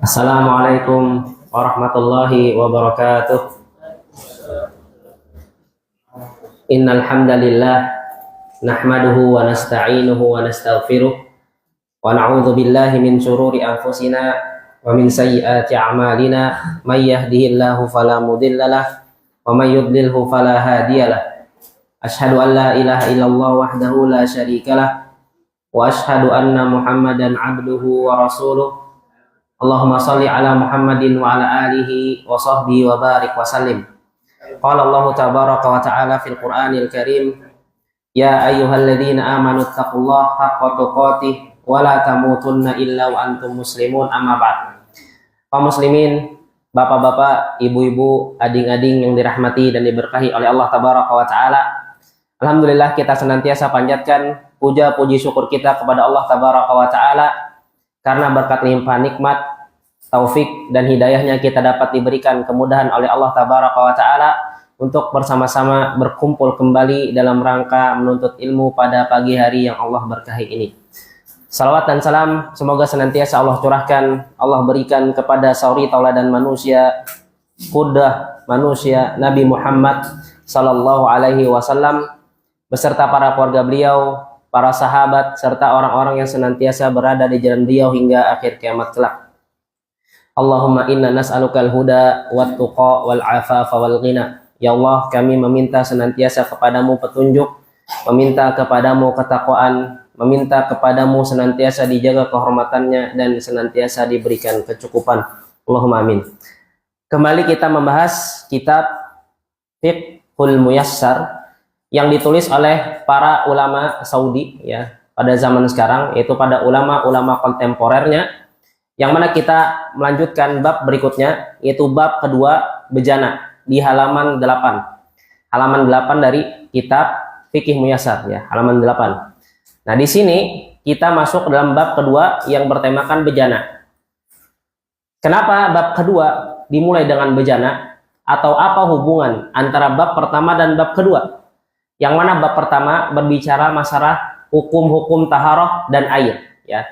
Assalamualaikum warahmatullahi wabarakatuh. Innal hamdalillah nahmaduhu wa nasta'inuhu wa nastaghfiruh wa na'udzu billahi min shururi anfusina wa min sayyiati a'malina may yahdihillahu fala mudhillalah wa may yudlilhu fala hadiyalah. Asyhadu an la ilaha illallah wahdahu la syarikalah wa asyhadu anna Muhammadan abduhu wa rasuluh. Allahumma shalli ala Muhammadin wa ala alihi wa sahbihi wa barik wa sallim. Qala Allah tabaraka wa ta'ala fil Qur'anil Karim, ya ayyuhalladzina amanu taqullaha haqqa tuqatih wa la tamutunna illa wa antum muslimun, amma ba'd. Kaum muslimin, bapak-bapak, ibu-ibu, ading-ading yang dirahmati dan diberkahi oleh Allah tabaraka wa ta'ala. Alhamdulillah, kita senantiasa panjatkan puja puji syukur kita kepada Allah tabaraka wa ta'ala karena berkat limpahan nikmat, taufik dan hidayahnya kita dapat diberikan kemudahan oleh Allah tabaraka wa ta'ala untuk bersama-sama berkumpul kembali dalam rangka menuntut ilmu pada pagi hari yang Allah berkahi ini. Salawat dan salam semoga senantiasa Allah curahkan, Allah berikan kepada sauri tauladan manusia, qudwah manusia, Nabi Muhammad sallallahu alaihi wasallam beserta para keluarga beliau, para sahabat serta orang-orang yang senantiasa berada di jalan beliau hingga akhir kiamat kelak. Allahumma inna nas'alukal huda wat tuqa wal afafa wal ghina. Ya Allah, kami meminta senantiasa kepadamu petunjuk, meminta kepadamu ketakwaan, meminta kepadamu senantiasa dijaga kehormatannya dan senantiasa diberikan kecukupan. Allahumma amin. Kembali kita membahas kitab Fiqhul Muyassar yang ditulis oleh para ulama Saudi ya pada zaman sekarang, yaitu pada ulama-ulama kontemporernya, yang mana kita melanjutkan bab berikutnya, yaitu bab kedua, bejana, di halaman 8. Halaman 8 dari kitab Fiqh Muyassar ya, halaman 8. Nah, di sini kita masuk dalam bab kedua yang bertemakan bejana. Kenapa bab kedua dimulai dengan bejana? Atau apa hubungan antara bab pertama dan bab kedua? Yang mana bab pertama berbicara masalah hukum-hukum taharah dan air ya.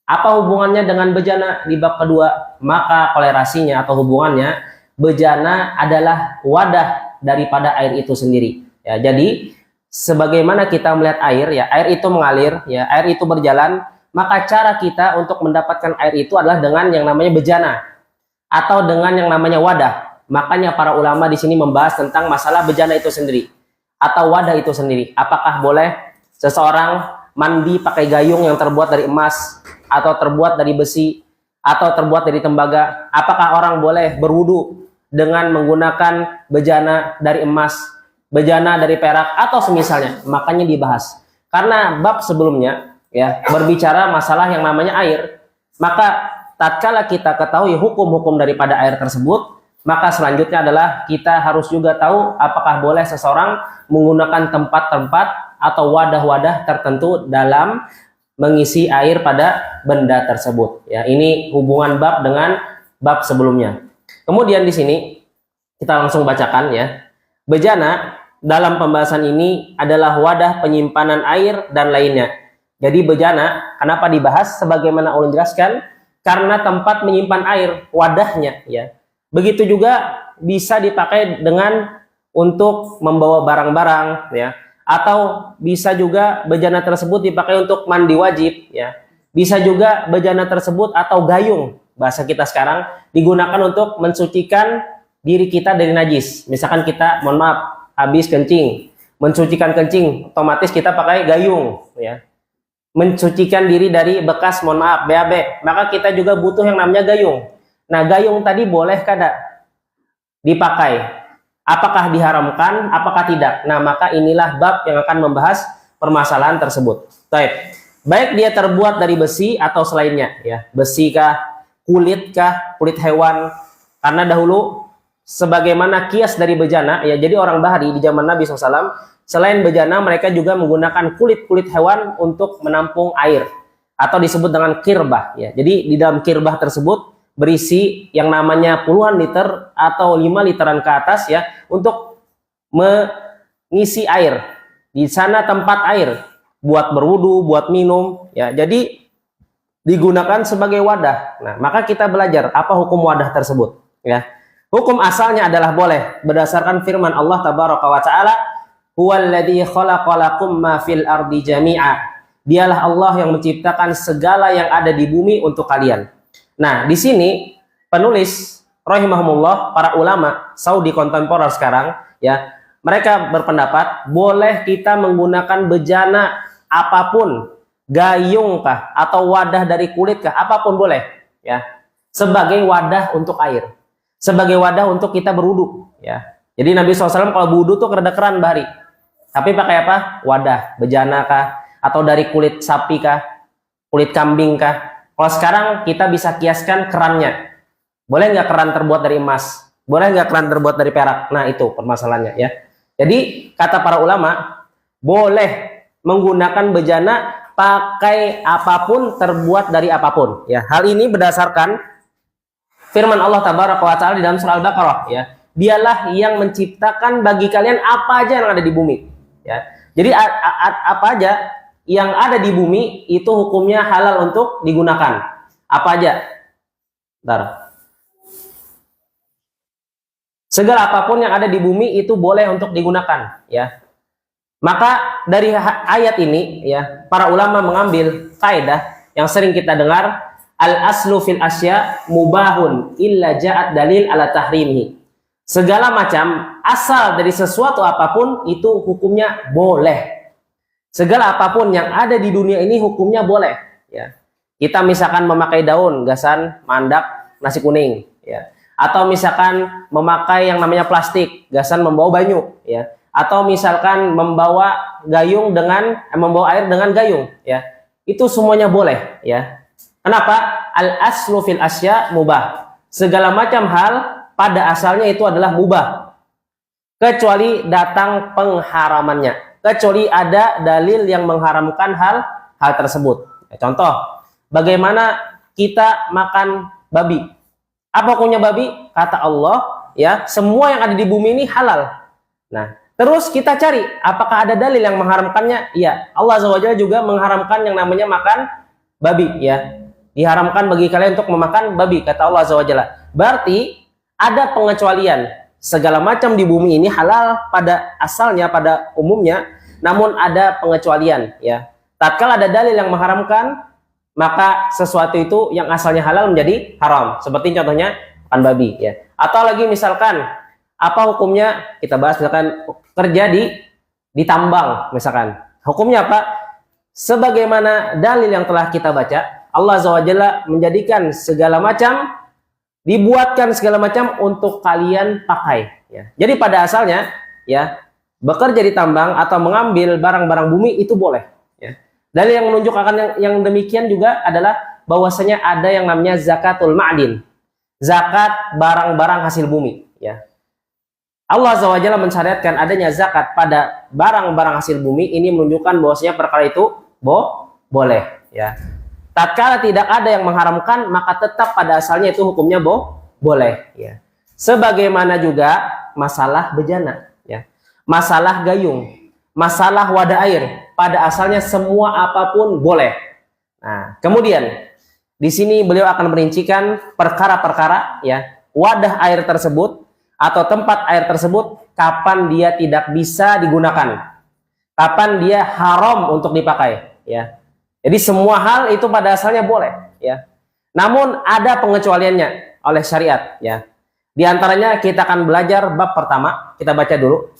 Apa hubungannya dengan bejana di bab kedua? Maka kolerasinya atau hubungannya, bejana adalah wadah daripada air itu sendiri. Ya, jadi sebagaimana kita melihat air, ya air itu mengalir, ya air itu berjalan, maka cara kita untuk mendapatkan air itu adalah dengan yang namanya bejana atau dengan yang namanya wadah. Makanya para ulama di sini membahas tentang masalah bejana itu sendiri atau wadah itu sendiri. Apakah boleh seseorang mandi pakai gayung yang terbuat dari emas atau terbuat dari besi atau terbuat dari tembaga? Apakah orang boleh berwudu dengan menggunakan bejana dari emas, bejana dari perak atau semisalnya? Makanya dibahas. Karena bab sebelumnya ya berbicara masalah yang namanya air. Maka tatkala kita ketahui hukum-hukum daripada air tersebut, maka selanjutnya adalah kita harus juga tahu apakah boleh seseorang menggunakan tempat-tempat atau wadah-wadah tertentu dalam mengisi air pada benda tersebut. Ya, ini hubungan bab dengan bab sebelumnya. Kemudian di sini kita langsung bacakan ya. Bejana dalam pembahasan ini adalah wadah penyimpanan air dan lainnya. Jadi bejana kenapa dibahas? Sebagaimana ulun jelaskan, karena tempat menyimpan air, wadahnya ya. Begitu juga bisa dipakai dengan untuk membawa barang-barang ya. Atau bisa juga bejana tersebut dipakai untuk mandi wajib ya. Bisa juga bejana tersebut atau gayung bahasa kita sekarang digunakan untuk mensucikan diri kita dari najis. Misalkan kita mohon maaf habis kencing, mensucikan kencing, otomatis kita pakai gayung ya. Mensucikan diri dari bekas mohon maaf BAB, maka kita juga butuh yang namanya gayung. Nah, gayung tadi boleh kada dipakai? Apakah diharamkan, apakah tidak? Nah, maka inilah bab yang akan membahas permasalahan tersebut. Baik dia terbuat dari besi atau selainnya ya. Besi kah, kulit kah, kulit hewan. Karena dahulu sebagaimana kias dari bejana ya, jadi orang Bahari di zaman Nabi SAW, selain bejana mereka juga menggunakan kulit-kulit hewan untuk menampung air atau disebut dengan kirbah ya. Jadi di dalam kirbah tersebut berisi yang namanya puluhan liter atau 5 literan ke atas ya, untuk mengisi air. Di sana tempat air buat berwudu, buat minum ya. Jadi digunakan sebagai wadah. Nah, maka kita belajar apa hukum wadah tersebut, ya. Hukum asalnya adalah boleh berdasarkan firman Allah tabaraka wa taala, "Huwallazi khalaqalakum ma fil ardi jami'a." Dialah Allah yang menciptakan segala yang ada di bumi untuk kalian. Nah, di sini penulis rahimahumullah, para ulama Saudi kontemporer sekarang, ya, mereka berpendapat boleh kita menggunakan bejana apapun, gayung kah atau wadah dari kulit kah, apapun boleh, ya, sebagai wadah untuk air, sebagai wadah untuk kita berwudu, ya. Jadi Nabi SAW kalau berwudu tuh kerada keran bahari, tapi pakai apa? Wadah, bejana kah, atau dari kulit sapi kah, kulit kambing kah. Kalau sekarang kita bisa kiaskan kerannya, boleh nggak keran terbuat dari emas, boleh nggak keran terbuat dari perak. Nah, itu permasalahannya, ya. Jadi kata para ulama, boleh menggunakan bejana pakai apapun, terbuat dari apapun, ya. Hal ini berdasarkan firman Allah tabaraka wa taala di dalam surah Al-Baqarah, ya. Dialah yang menciptakan bagi kalian apa aja yang ada di bumi, ya. Jadi apa aja yang ada di bumi itu hukumnya halal untuk digunakan. Apa aja? Bentar. Segala apapun yang ada di bumi itu boleh untuk digunakan, ya. Maka dari ayat ini, ya, para ulama mengambil kaidah yang sering kita dengar, al-aslu fil asya mubahun illa ja'at dalil ala tahrimihi. Segala macam asal dari sesuatu apapun itu hukumnya boleh. Segala apapun yang ada di dunia ini hukumnya boleh, ya. Kita misalkan memakai daun, gasan, mandak, nasi kuning, ya. Atau misalkan memakai yang namanya plastik, gasan membawa banyu, ya. Atau misalkan membawa gayung dengan membawa air dengan gayung, ya. Itu semuanya boleh, ya. Kenapa? Al-aslu fil asya mubah. Segala macam hal pada asalnya itu adalah mubah. Kecuali datang pengharamannya. Kecuali ada dalil yang mengharamkan hal tersebut. Ya, contoh, bagaimana kita makan babi? Apa hukumnya babi? Kata Allah, ya, semua yang ada di bumi ini halal. Nah, terus kita cari apakah ada dalil yang mengharamkannya? Iya, Allah Azza wa Jalla juga mengharamkan yang namanya makan babi, ya. Diharamkan bagi kalian untuk memakan babi, kata Allah Azza wa Jalla. Berarti ada pengecualian. Segala macam di bumi ini halal pada asalnya, pada umumnya, namun ada pengecualian, ya. Tatkala ada dalil yang mengharamkan, maka sesuatu itu yang asalnya halal menjadi haram. Seperti contohnya makan babi, ya. Atau lagi misalkan apa hukumnya, kita bahas misalkan kerja di tambang misalkan. Hukumnya apa? Sebagaimana dalil yang telah kita baca, Allah Azza wa Jalla menjadikan segala macam, dibuatkan segala macam untuk kalian pakai, ya. Jadi pada asalnya, ya, bekerja di tambang atau mengambil barang-barang bumi itu boleh, ya. Dalil yang menunjukkan yang demikian juga adalah bahwasanya ada yang namanya zakatul ma'din, zakat barang-barang hasil bumi, ya. Allah Azza wa Jalla mensyariatkan adanya zakat pada barang-barang hasil bumi. Ini menunjukkan bahwasanya perkara itu boleh, ya. Tatkala tidak ada yang mengharamkan, maka tetap pada asalnya itu hukumnya boleh, ya. Sebagaimana juga masalah bejana, ya. Masalah gayung, masalah wadah air, pada asalnya semua apapun boleh. Nah, kemudian di sini beliau akan merincikan perkara-perkara, ya, wadah air tersebut atau tempat air tersebut kapan dia tidak bisa digunakan, kapan dia haram untuk dipakai, ya. Jadi semua hal itu pada asalnya boleh, ya. Namun ada pengecualiannya oleh syariat, ya. Di antaranya kita akan belajar bab pertama, kita baca dulu.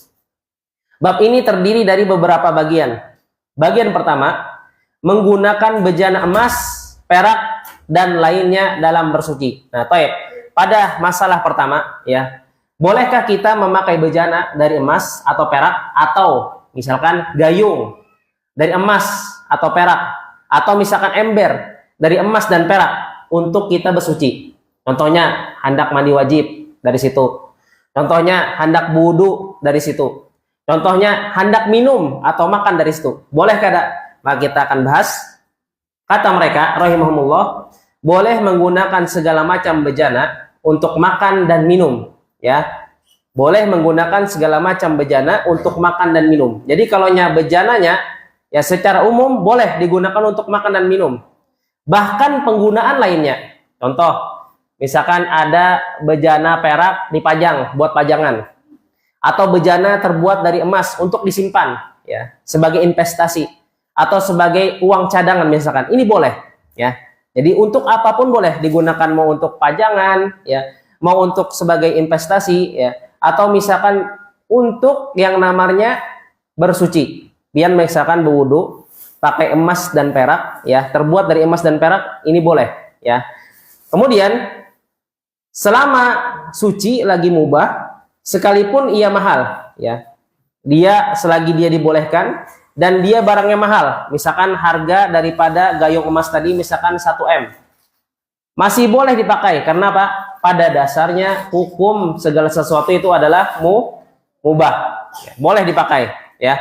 Bab ini terdiri dari beberapa bagian. Bagian pertama, menggunakan bejana emas, perak, dan lainnya dalam bersuci. Nah, taib. Pada masalah pertama, ya, bolehkah kita memakai bejana dari emas atau perak, atau misalkan gayung dari emas atau perak, atau misalkan ember dari emas dan perak untuk kita bersuci? Contohnya hendak mandi wajib dari situ. Contohnya hendak wudu dari situ. Contohnya hendak minum atau makan dari situ. Boleh kada? Maka kita akan bahas. Kata mereka rahimahumullah, boleh menggunakan segala macam bejana untuk makan dan minum, ya. Boleh menggunakan segala macam bejana untuk makan dan minum. Jadi kalau bejananya, ya, secara umum boleh digunakan untuk makan dan minum. bahkan penggunaan lainnya. Contoh, misalkan ada bejana perak dipajang buat pajangan, atau bejana terbuat dari emas untuk disimpan, ya, sebagai investasi atau sebagai uang cadangan misalkan, ini boleh, ya. Jadi untuk apapun boleh digunakan, mau untuk pajangan, ya, mau untuk sebagai investasi, ya, atau misalkan untuk yang namanya bersuci. Biar misalkan berwudu pakai emas dan perak, ya, terbuat dari emas dan perak, ini boleh, ya. Kemudian selama suci lagi mubah, sekalipun ia mahal, ya, dia selagi dia dibolehkan dan dia barangnya mahal, misalkan harga daripada gayung emas tadi misalkan 1 M, masih boleh dipakai. Karena apa? Pada dasarnya hukum segala sesuatu itu adalah mubah, ya, boleh dipakai, ya,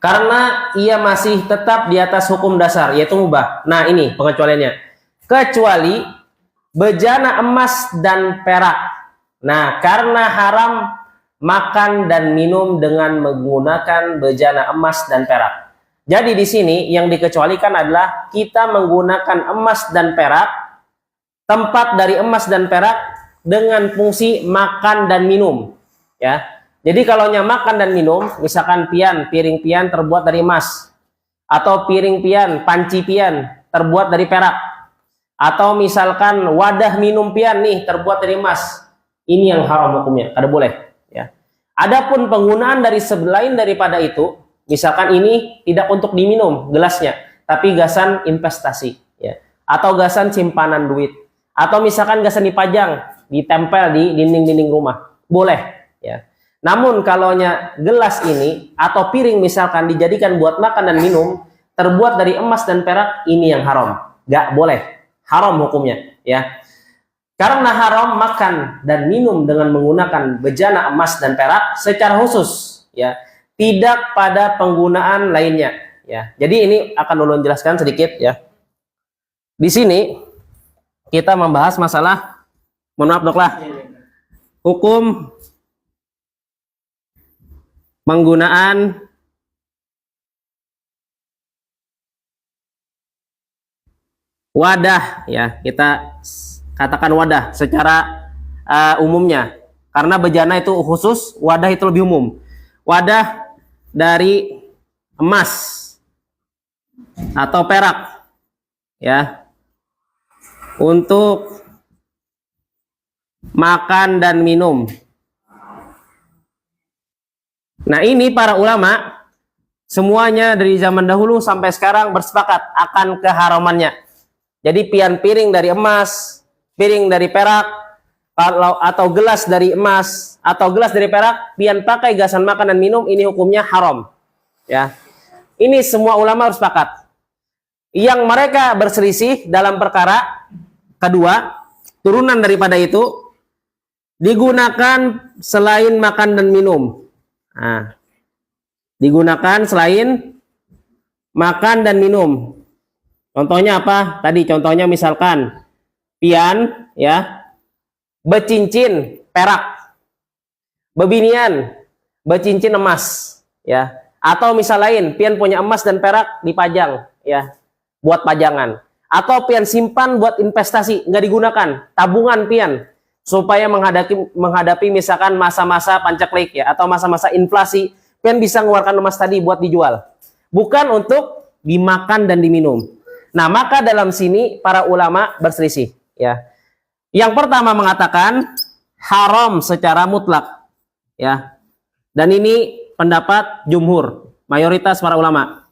karena ia masih tetap di atas hukum dasar yaitu mubah. Nah, ini pengecualiannya, kecuali bejana emas dan perak. Nah, karena haram makan dan minum dengan menggunakan bejana emas dan perak. Jadi di sini yang dikecualikan adalah kita menggunakan emas dan perak, tempat dari emas dan perak dengan fungsi makan dan minum, ya. Jadi kalau makan dan minum, misalkan piring pian terbuat dari emas, atau piring pian, panci pian terbuat dari perak, atau misalkan wadah minum pian nih terbuat dari emas, ini yang haram hukumnya, kada boleh, ya. Adapun penggunaan dari selain daripada itu, misalkan ini tidak untuk diminum gelasnya, tapi gasan investasi, ya, atau gasan simpanan duit, atau misalkan gasan dipajang, ditempel di dinding-dinding rumah, boleh, ya. Namun kalau gelas ini atau piring misalkan dijadikan buat makan dan minum terbuat dari emas dan perak, ini yang haram, nggak boleh, haram hukumnya, ya. Karena haram makan dan minum dengan menggunakan bejana emas dan perak secara khusus, ya, tidak pada penggunaan lainnya, ya. Jadi ini akan ulun jelaskan sedikit, ya. Di sini kita membahas masalah, mohon maaf dok lah, hukum penggunaan wadah, ya, kita katakan wadah secara umumnya, karena bejana itu khusus, wadah itu lebih umum. Wadah dari emas atau perak, ya, untuk makan dan minum. Nah, ini para ulama semuanya dari zaman dahulu sampai sekarang bersepakat akan keharamannya. Jadi piring dari emas, piring dari perak, atau gelas dari emas atau gelas dari perak, pian pakai gasan makan dan minum, ini hukumnya haram, ya. Ini semua ulama bersepakat. Yang mereka berselisih dalam perkara kedua, turunan daripada itu, digunakan selain makan dan minum. Nah, digunakan selain makan dan minum. Contohnya apa? Tadi contohnya misalkan pian, ya, becincin perak, bebinian becincin emas, ya, atau misal lain pian punya emas dan perak dipajang, ya, buat pajangan, atau pian simpan buat investasi, nggak digunakan, tabungan pian supaya menghadapi misalkan masa-masa pancaklik, ya, atau masa-masa inflasi, pian bisa mengeluarkan emas tadi buat dijual, bukan untuk dimakan dan diminum. Nah, maka dalam sini para ulama berselisih, ya. Yang pertama mengatakan haram secara mutlak, ya, dan ini pendapat jumhur, mayoritas para ulama,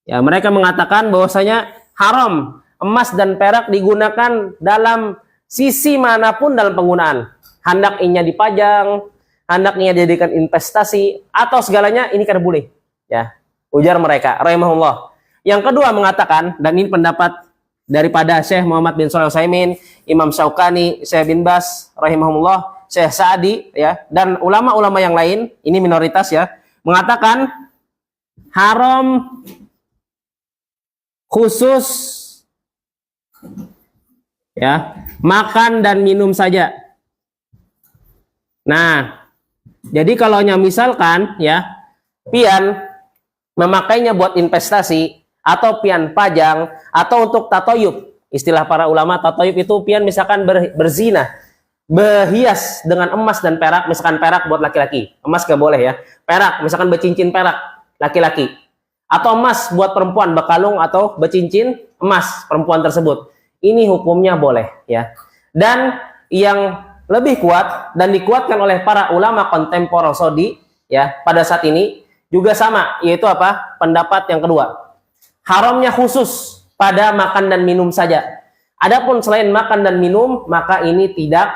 ya. Mereka mengatakan bahwasanya haram emas dan perak digunakan dalam sisi manapun dalam penggunaan, hendak inya dipajang, hendak inya dijadikan investasi atau segalanya, ini kada boleh, ya, ujar mereka rahimahullah. Yang kedua mengatakan, dan ini pendapat daripada Syekh Muhammad bin Shalih Al-Utsaimin, Imam Syaukani, Syekh bin Bas rahimahullah, Syekh Sa'di, ya, dan ulama-ulama yang lain, ini minoritas, ya, mengatakan haram khusus, ya, makan dan minum saja. Nah, jadi kalau misalkan, ya, pian memakainya buat investasi atau pian pajang, atau untuk tatoyub. Istilah para ulama tatoyub itu pian misalkan berzina, berhias dengan emas dan perak, misalkan perak buat laki-laki, emas gak boleh ya, perak misalkan bercincin perak laki-laki, atau emas buat perempuan, bekalung atau bercincin emas perempuan tersebut, ini hukumnya boleh ya. Dan yang lebih kuat dan dikuatkan oleh para ulama kontemporer Saudi ya pada saat ini juga sama, yaitu apa? Pendapat yang kedua, haramnya khusus pada makan dan minum saja. Adapun selain makan dan minum maka ini tidak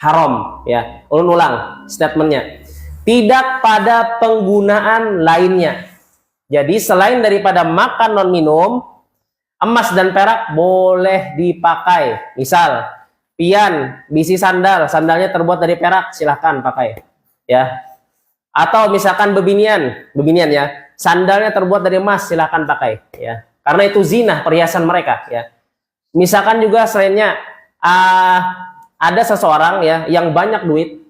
haram ya. Ulang statementnya, tidak pada penggunaan lainnya. Jadi selain daripada makan non minum, emas dan perak boleh dipakai. Misal pian bisi sandal, sandalnya terbuat dari perak, silahkan pakai ya. Atau misalkan bebinian ya, sandalnya terbuat dari emas, silahkan pakai ya. Karena itu zina, perhiasan mereka ya. Misalkan juga selainnya ada seseorang ya yang banyak duit,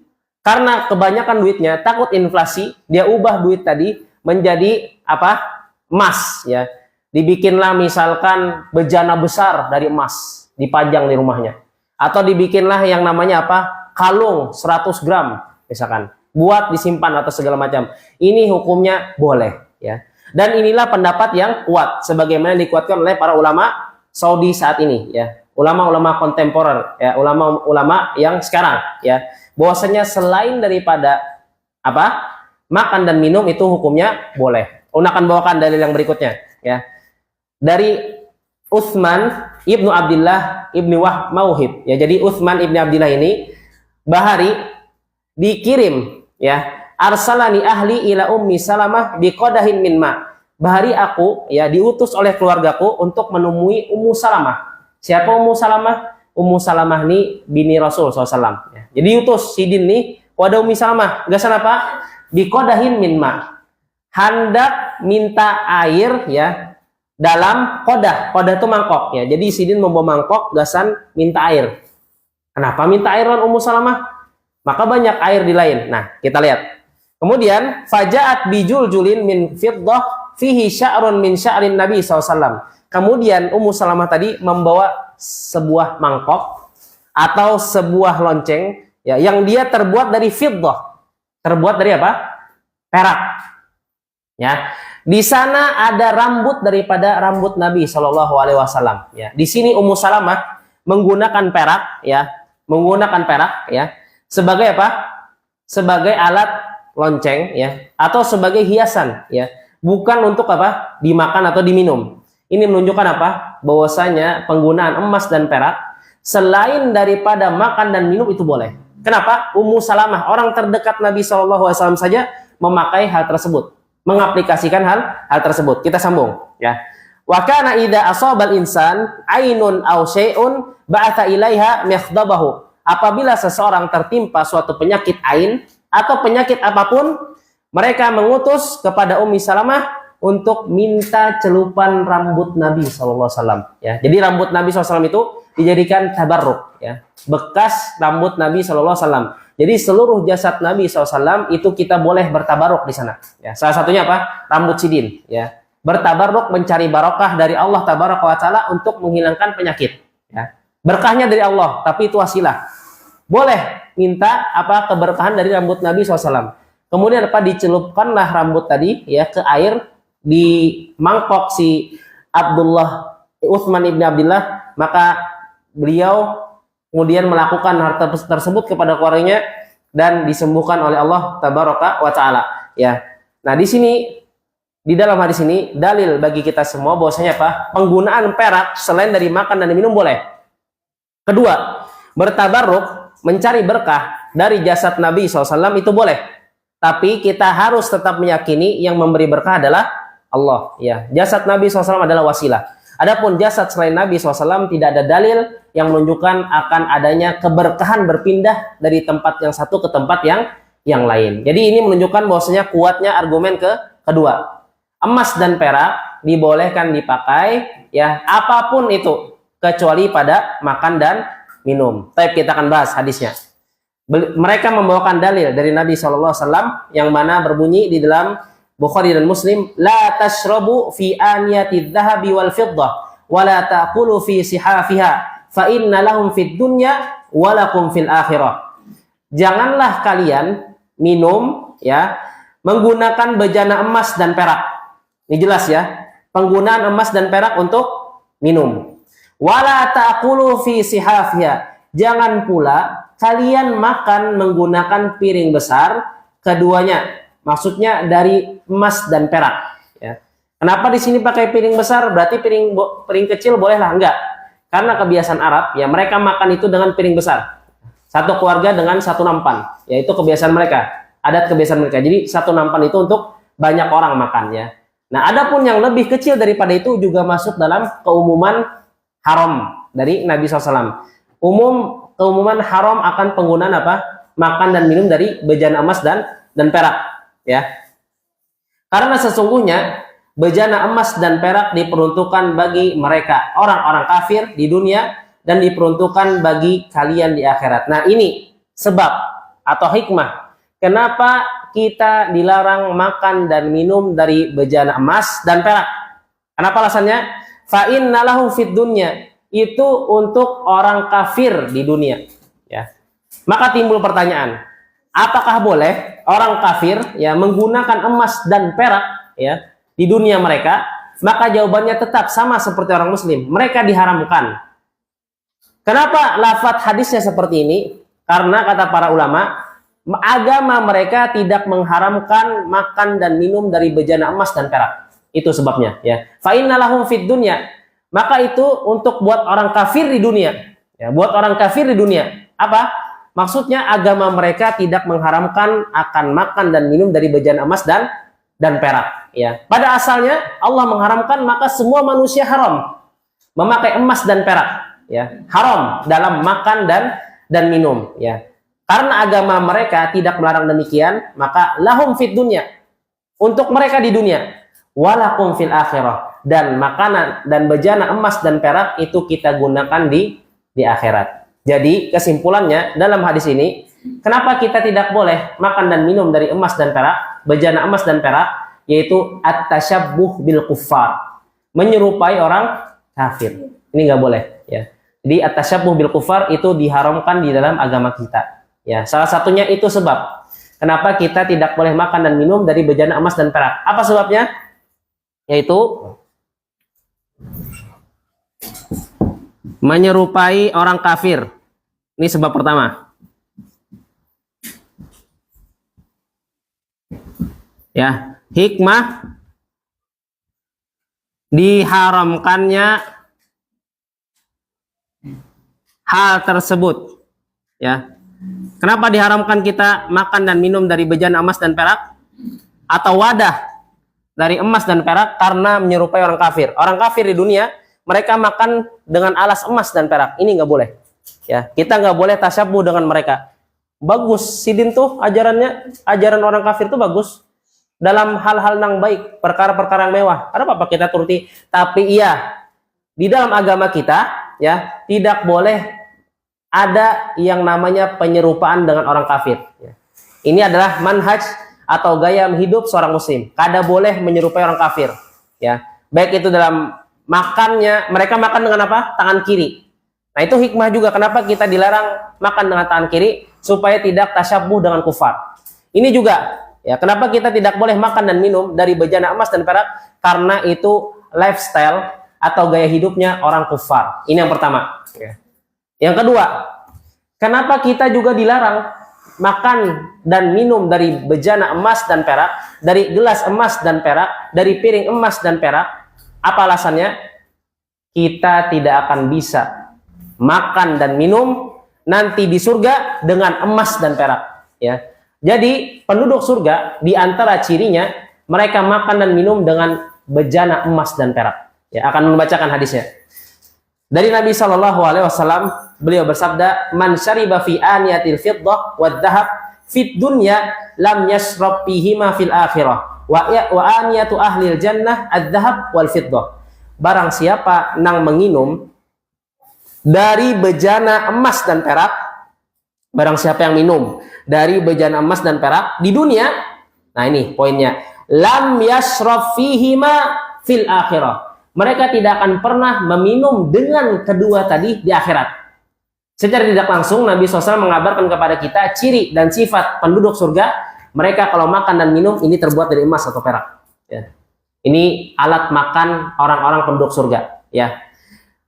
karena kebanyakan duitnya takut inflasi, dia ubah duit tadi menjadi apa? Emas ya. Dibikinlah misalkan bejana besar dari emas, dipajang di rumahnya. Atau dibikinlah yang namanya apa? Kalung 100 gram misalkan, buat disimpan atau segala macam. Ini hukumnya boleh ya. Dan inilah pendapat yang kuat sebagaimana dikuatkan oleh para ulama Saudi saat ini ya. Ulama-ulama kontemporer ya, ulama-ulama yang sekarang ya. Bahwasanya selain daripada apa? Makan dan minum itu hukumnya boleh. Akan bawakan dalil yang berikutnya ya. Dari Utsman ibnu Abdillah ibni Mauhib ya. Jadi Utsman ibni Abdillah ini Bahari dikirim ya, arsalani ahli ila ummi Salamah biqadahin min ma. Bahari aku ya diutus oleh keluargaku untuk menemui Ummu Salamah. Siapa Ummu Salamah? Ummu Salamah ini bini Rasul SAW ya. Jadi utus Sidin nih pada Ummi Salamah, gasan apa? Biqadahin min ma, hendak minta air ya dalam kodah. Kodah itu mangkok ya. Jadi Sidin membawa mangkok, gasan minta air. Kenapa minta air lawan Ummu Salamah? Maka banyak air di lain. Nah, kita lihat. Kemudian fajaat bijul julin min fiddah fihi sya'run min sya'rin Nabi SAW. Kemudian Ummu Salamah tadi membawa sebuah mangkok atau sebuah lonceng ya yang dia terbuat dari fiddah. Terbuat dari apa? Perak. Ya. Di sana ada rambut daripada rambut Nabi SAW. Ya. Di sini Ummu Salamah menggunakan perak ya, sebagai apa? Sebagai alat lonceng ya, atau sebagai hiasan ya, bukan untuk apa? Dimakan atau diminum. Ini menunjukkan apa? Bahwasanya penggunaan emas dan perak selain daripada makan dan minum itu boleh. Kenapa? Ummu Salamah, orang terdekat Nabi SAW saja memakai hal tersebut, mengaplikasikan hal tersebut. Kita sambung ya. Wa kana idza asabal insan ainun aw syai'un ba'atha ilaiha mikhdabahu. Apabila seseorang tertimpa suatu penyakit ain atau penyakit apapun, mereka mengutus kepada Ummi Salamah untuk minta celupan rambut Nabi SAW ya. Jadi rambut Nabi SAW itu dijadikan tabarruk ya, bekas rambut Nabi SAW. Jadi seluruh jasad Nabi SAW itu kita boleh bertabarruk di sana ya. Salah satunya apa? Rambut Sidin ya. Bertabarruk mencari barokah dari Allah Tabaraka wa Ta'ala untuk menghilangkan penyakit ya. Berkahnya dari Allah, tapi itu wasilah. Boleh minta apa? Keberkahan dari rambut Nabi SAW. Kemudian apa? Dicelupkanlah rambut tadi ya ke air di mangkok si Utsman ibn Abdillah, maka beliau kemudian melakukan hal tersebut kepada keluarganya dan disembuhkan oleh Allah Tabaraka wa Ta'ala ya. Nah, di sini di dalam hadis ini dalil bagi kita semua bahwasanya apa? Penggunaan perak selain dari makan dan minum boleh. Kedua, bertabarruk, mencari berkah dari jasad Nabi SAW itu boleh. Tapi kita harus tetap meyakini yang memberi berkah adalah Allah. Ya, jasad Nabi SAW adalah wasilah. Adapun jasad selain Nabi SAW tidak ada dalil yang menunjukkan akan adanya keberkahan berpindah dari tempat yang satu ke tempat yang lain. Jadi ini menunjukkan bahwasanya kuatnya argumen kedua. Emas dan perak dibolehkan dipakai ya apapun itu kecuali pada makan dan minum. Tapi kita akan bahas hadisnya. Mereka membawakan dalil dari Nabi SAW yang mana berbunyi di dalam Bukhari dan Muslim, la tashrabu fi aniyati dhahabi wal fiddah wa la ta'kulu fi sihafiha fa inna lahum fid dunya wa lakum fil akhirah. Janganlah kalian minum ya menggunakan bejana emas dan perak. Ini jelas ya, penggunaan emas dan perak untuk minum. Wala ta'kulu fi sihafiha. Jangan pula kalian makan menggunakan piring besar keduanya. Maksudnya dari emas dan perak. Ya. Kenapa di sini pakai piring besar? Berarti piring kecil bolehlah? Enggak. Karena kebiasaan Arab, ya mereka makan itu dengan piring besar. Satu keluarga dengan satu nampan. Yaitu kebiasaan mereka. Adat kebiasaan mereka. Jadi satu nampan itu untuk banyak orang makan ya. Nah, adapun yang lebih kecil daripada itu juga masuk dalam keumuman haram dari Nabi SAW. Keumuman haram akan penggunaan apa? Makan dan minum dari bejana emas dan perak. Ya, karena sesungguhnya bejana emas dan perak diperuntukkan bagi mereka orang-orang kafir di dunia dan diperuntukkan bagi kalian di akhirat. Nah, ini sebab atau hikmah kenapa kita dilarang makan dan minum dari bejana emas dan perak. Kenapa alasannya? Fa inna lahu fid dunya, itu untuk orang kafir di dunia. Ya, maka timbul pertanyaan, apakah boleh orang kafir ya menggunakan emas dan perak ya di dunia mereka? Maka jawabannya tetap sama seperti orang muslim, mereka diharamkan. Kenapa lafaz hadisnya seperti ini? Karena kata para ulama, agama mereka tidak mengharamkan makan dan minum dari bejana emas dan perak. Itu sebabnya ya. Fa inna lahum fid dunya, maka itu untuk buat orang kafir di dunia. Ya, buat orang kafir di dunia. Apa? Maksudnya agama mereka tidak mengharamkan akan makan dan minum dari bejana emas dan perak. Ya, pada asalnya Allah mengharamkan, maka semua manusia haram memakai emas dan perak. Ya, haram dalam makan dan minum. Ya, karena agama mereka tidak melarang demikian, maka lahum fid dunya, untuk mereka di dunia, walakum fil akhirah, dan makanan dan bejana emas dan perak itu kita gunakan di akhirat. Jadi kesimpulannya dalam hadis ini, kenapa kita tidak boleh makan dan minum dari emas dan perak, bejana emas dan perak, yaitu at-tasyabbuh bil kuffar, menyerupai orang kafir. Ini nggak boleh ya. Jadi at-tasyabbuh bil kuffar itu diharamkan di dalam agama kita. Ya, salah satunya itu sebab kenapa kita tidak boleh makan dan minum dari bejana emas dan perak. Apa sebabnya? Yaitu menyerupai orang kafir. Ini sebab pertama. Ya, hikmah diharamkannya hal tersebut. Ya. Kenapa diharamkan kita makan dan minum dari bejana emas dan perak atau wadah dari emas dan perak? Karena menyerupai orang kafir. Orang kafir di dunia mereka makan dengan alas emas dan perak. Ini nggak boleh. Ya, kita nggak boleh tasyabuh dengan mereka. Bagus, sidin tuh ajaran orang kafir tuh bagus dalam hal-hal yang baik, perkara-perkara yang mewah. Ada apa kita turuti? Tapi iya, di dalam agama kita ya tidak boleh ada yang namanya penyerupaan dengan orang kafir. Ya. Ini adalah manhaj atau gaya hidup seorang muslim. Kada boleh menyerupai orang kafir. Ya, baik itu dalam makannya, mereka makan dengan apa? Tangan kiri. Nah, itu hikmah juga kenapa kita dilarang makan dengan tangan kiri, supaya tidak tasyabuh dengan kufar. Ini juga ya, kenapa kita tidak boleh makan dan minum dari bejana emas dan perak? Karena itu lifestyle atau gaya hidupnya orang kufar. Ini yang pertama. Ya. Yang kedua, kenapa kita juga dilarang makan dan minum dari bejana emas dan perak, dari gelas emas dan perak, dari piring emas dan perak? Apa alasannya? Kita tidak akan bisa makan dan minum nanti di surga dengan emas dan perak. Ya. Jadi penduduk surga di antara cirinya mereka makan dan minum dengan bejana emas dan perak. Ya, akan membacakan hadisnya. Dari Nabi Shallallahu Alaihi Wasallam, beliau bersabda, "Man syariba fi aniyatil fiddah wad dhahab fit dunya lam yashrab fihima fil akhirah wa aniyatu ahlil jannah ad-dhahab wal fiddah." Barang siapa nang menginum dari bejana emas dan perak, barang siapa yang minum dari bejana emas dan perak di dunia, nah ini poinnya, lam yashrab fihima fil akhirah. Mereka tidak akan pernah meminum dengan kedua tadi di akhirat. Secara tidak langsung Nabi SAW mengabarkan kepada kita ciri dan sifat penduduk surga. Mereka kalau makan dan minum ini terbuat dari emas atau perak. Ya. Ini alat makan orang-orang penduduk surga. Ya.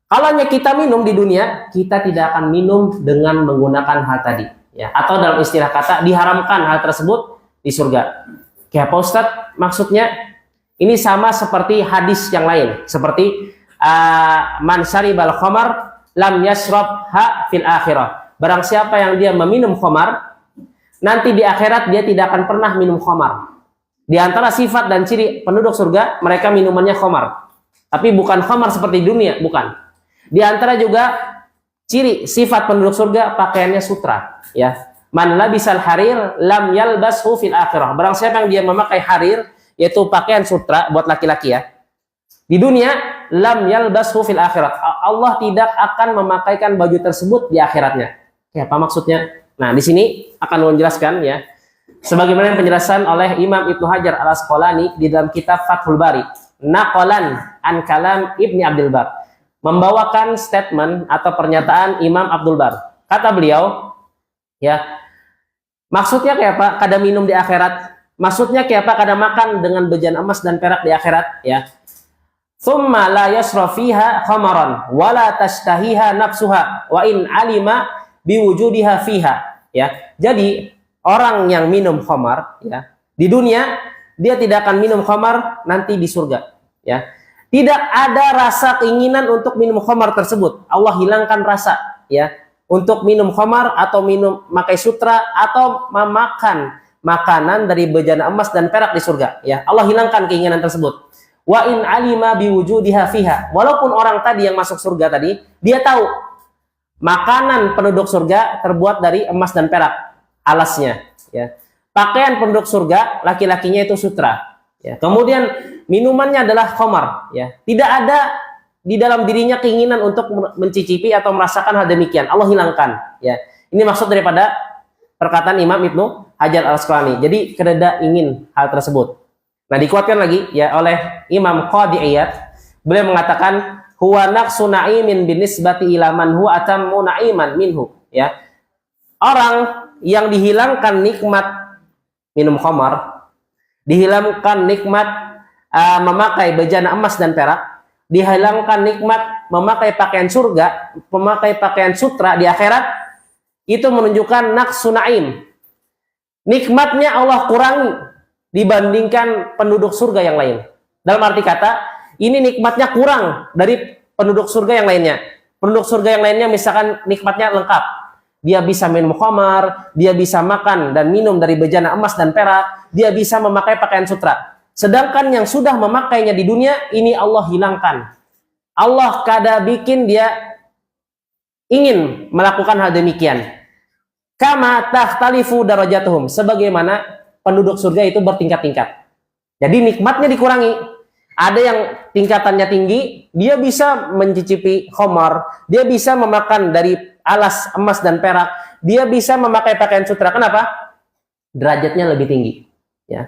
Kalau hanya kita minum di dunia, kita tidak akan minum dengan menggunakan hal tadi. Ya. Atau dalam istilah kata diharamkan hal tersebut di surga. Kayak Pak Ustadz, maksudnya ini sama seperti hadis yang lain, seperti man syaribal khamar lam yashrab ha fil akhirah. Barang siapa yang dia meminum khamar, nanti di akhirat dia tidak akan pernah minum khamar. Di antara sifat dan ciri penduduk surga, mereka minumannya khamar. Tapi bukan khamar seperti dunia, bukan. Di antara juga ciri sifat penduduk surga, pakaiannya sutra, ya. Man labisal harir lam yalbashu fil akhirah. Barang siapa yang dia memakai harir, yaitu pakaian sutra buat laki-laki ya. Di dunia lam yalbashu fil akhirat. Allah tidak akan memakaikan baju tersebut di akhiratnya. Ya, apa maksudnya? Nah, di sini akan menjelaskan ya. Sebagaimana penjelasan oleh Imam Ibnu Hajar Al-Asqalani di dalam kitab Fathul Bari, naqalan an kalam Ibni Abdul Bar. Membawakan statement atau pernyataan Imam Abdul Bar. Kata beliau, ya, maksudnya kayak apa? Kada minum di akhirat. Maksudnya kayak apa? Kada makan dengan bejana emas dan perak di akhirat, ya. Tsumma la yasra fiha khamaran wa la tashtahiha nafsuha wa in alima biwujudiha fiha, ya. Jadi orang yang minum khamar, ya, di dunia dia tidak akan minum khamar nanti di surga, ya. Tidak ada rasa keinginan untuk minum khamar tersebut. Allah hilangkan rasa, ya, untuk minum khamar atau minum makai sutra atau memakan makanan dari bejana emas dan perak di surga, ya. Allah hilangkan keinginan tersebut. Wa in alima biwujudiha fiha. Walaupun orang tadi yang masuk surga tadi, dia tahu makanan penduduk surga terbuat dari emas dan perak, alasnya, ya. Pakaian penduduk surga laki-lakinya itu sutra, ya. Kemudian minumannya adalah khamar, ya. Tidak ada di dalam dirinya keinginan untuk mencicipi atau merasakan hal demikian. Allah hilangkan, ya. Ini maksud daripada perkataan Imam Ibnu Hajar Al-Asqalani. Jadi kada ingin hal tersebut. Nah, dikuatkan lagi ya oleh Imam Qadhi Iyad. Beliau mengatakan huwa naqsu na'imin binisbati ila man huwa atammu na'iman minhu, ya. Orang yang dihilangkan nikmat minum khamar, dihilangkan nikmat memakai bejana emas dan perak, dihilangkan nikmat memakai pakaian surga, memakai pakaian sutra di akhirat, itu menunjukkan naqsu na'im. Nikmatnya Allah kurangi dibandingkan penduduk surga yang lain. Dalam arti kata, ini nikmatnya kurang dari penduduk surga yang lainnya. Penduduk surga yang lainnya misalkan nikmatnya lengkap. Dia bisa minum khamar, dia bisa makan dan minum dari bejana emas dan perak, dia bisa memakai pakaian sutra. Sedangkan yang sudah memakainya di dunia, ini Allah hilangkan. Allah kada bikin dia ingin melakukan hal demikian. Kama takhtalifu darajatuhum. Sebagaimana penduduk surga itu bertingkat-tingkat. Jadi nikmatnya dikurangi. Ada yang tingkatannya tinggi, dia bisa mencicipi khamar, dia bisa memakan dari alas emas dan perak, dia bisa memakai pakaian sutra. Kenapa? Derajatnya lebih tinggi, ya.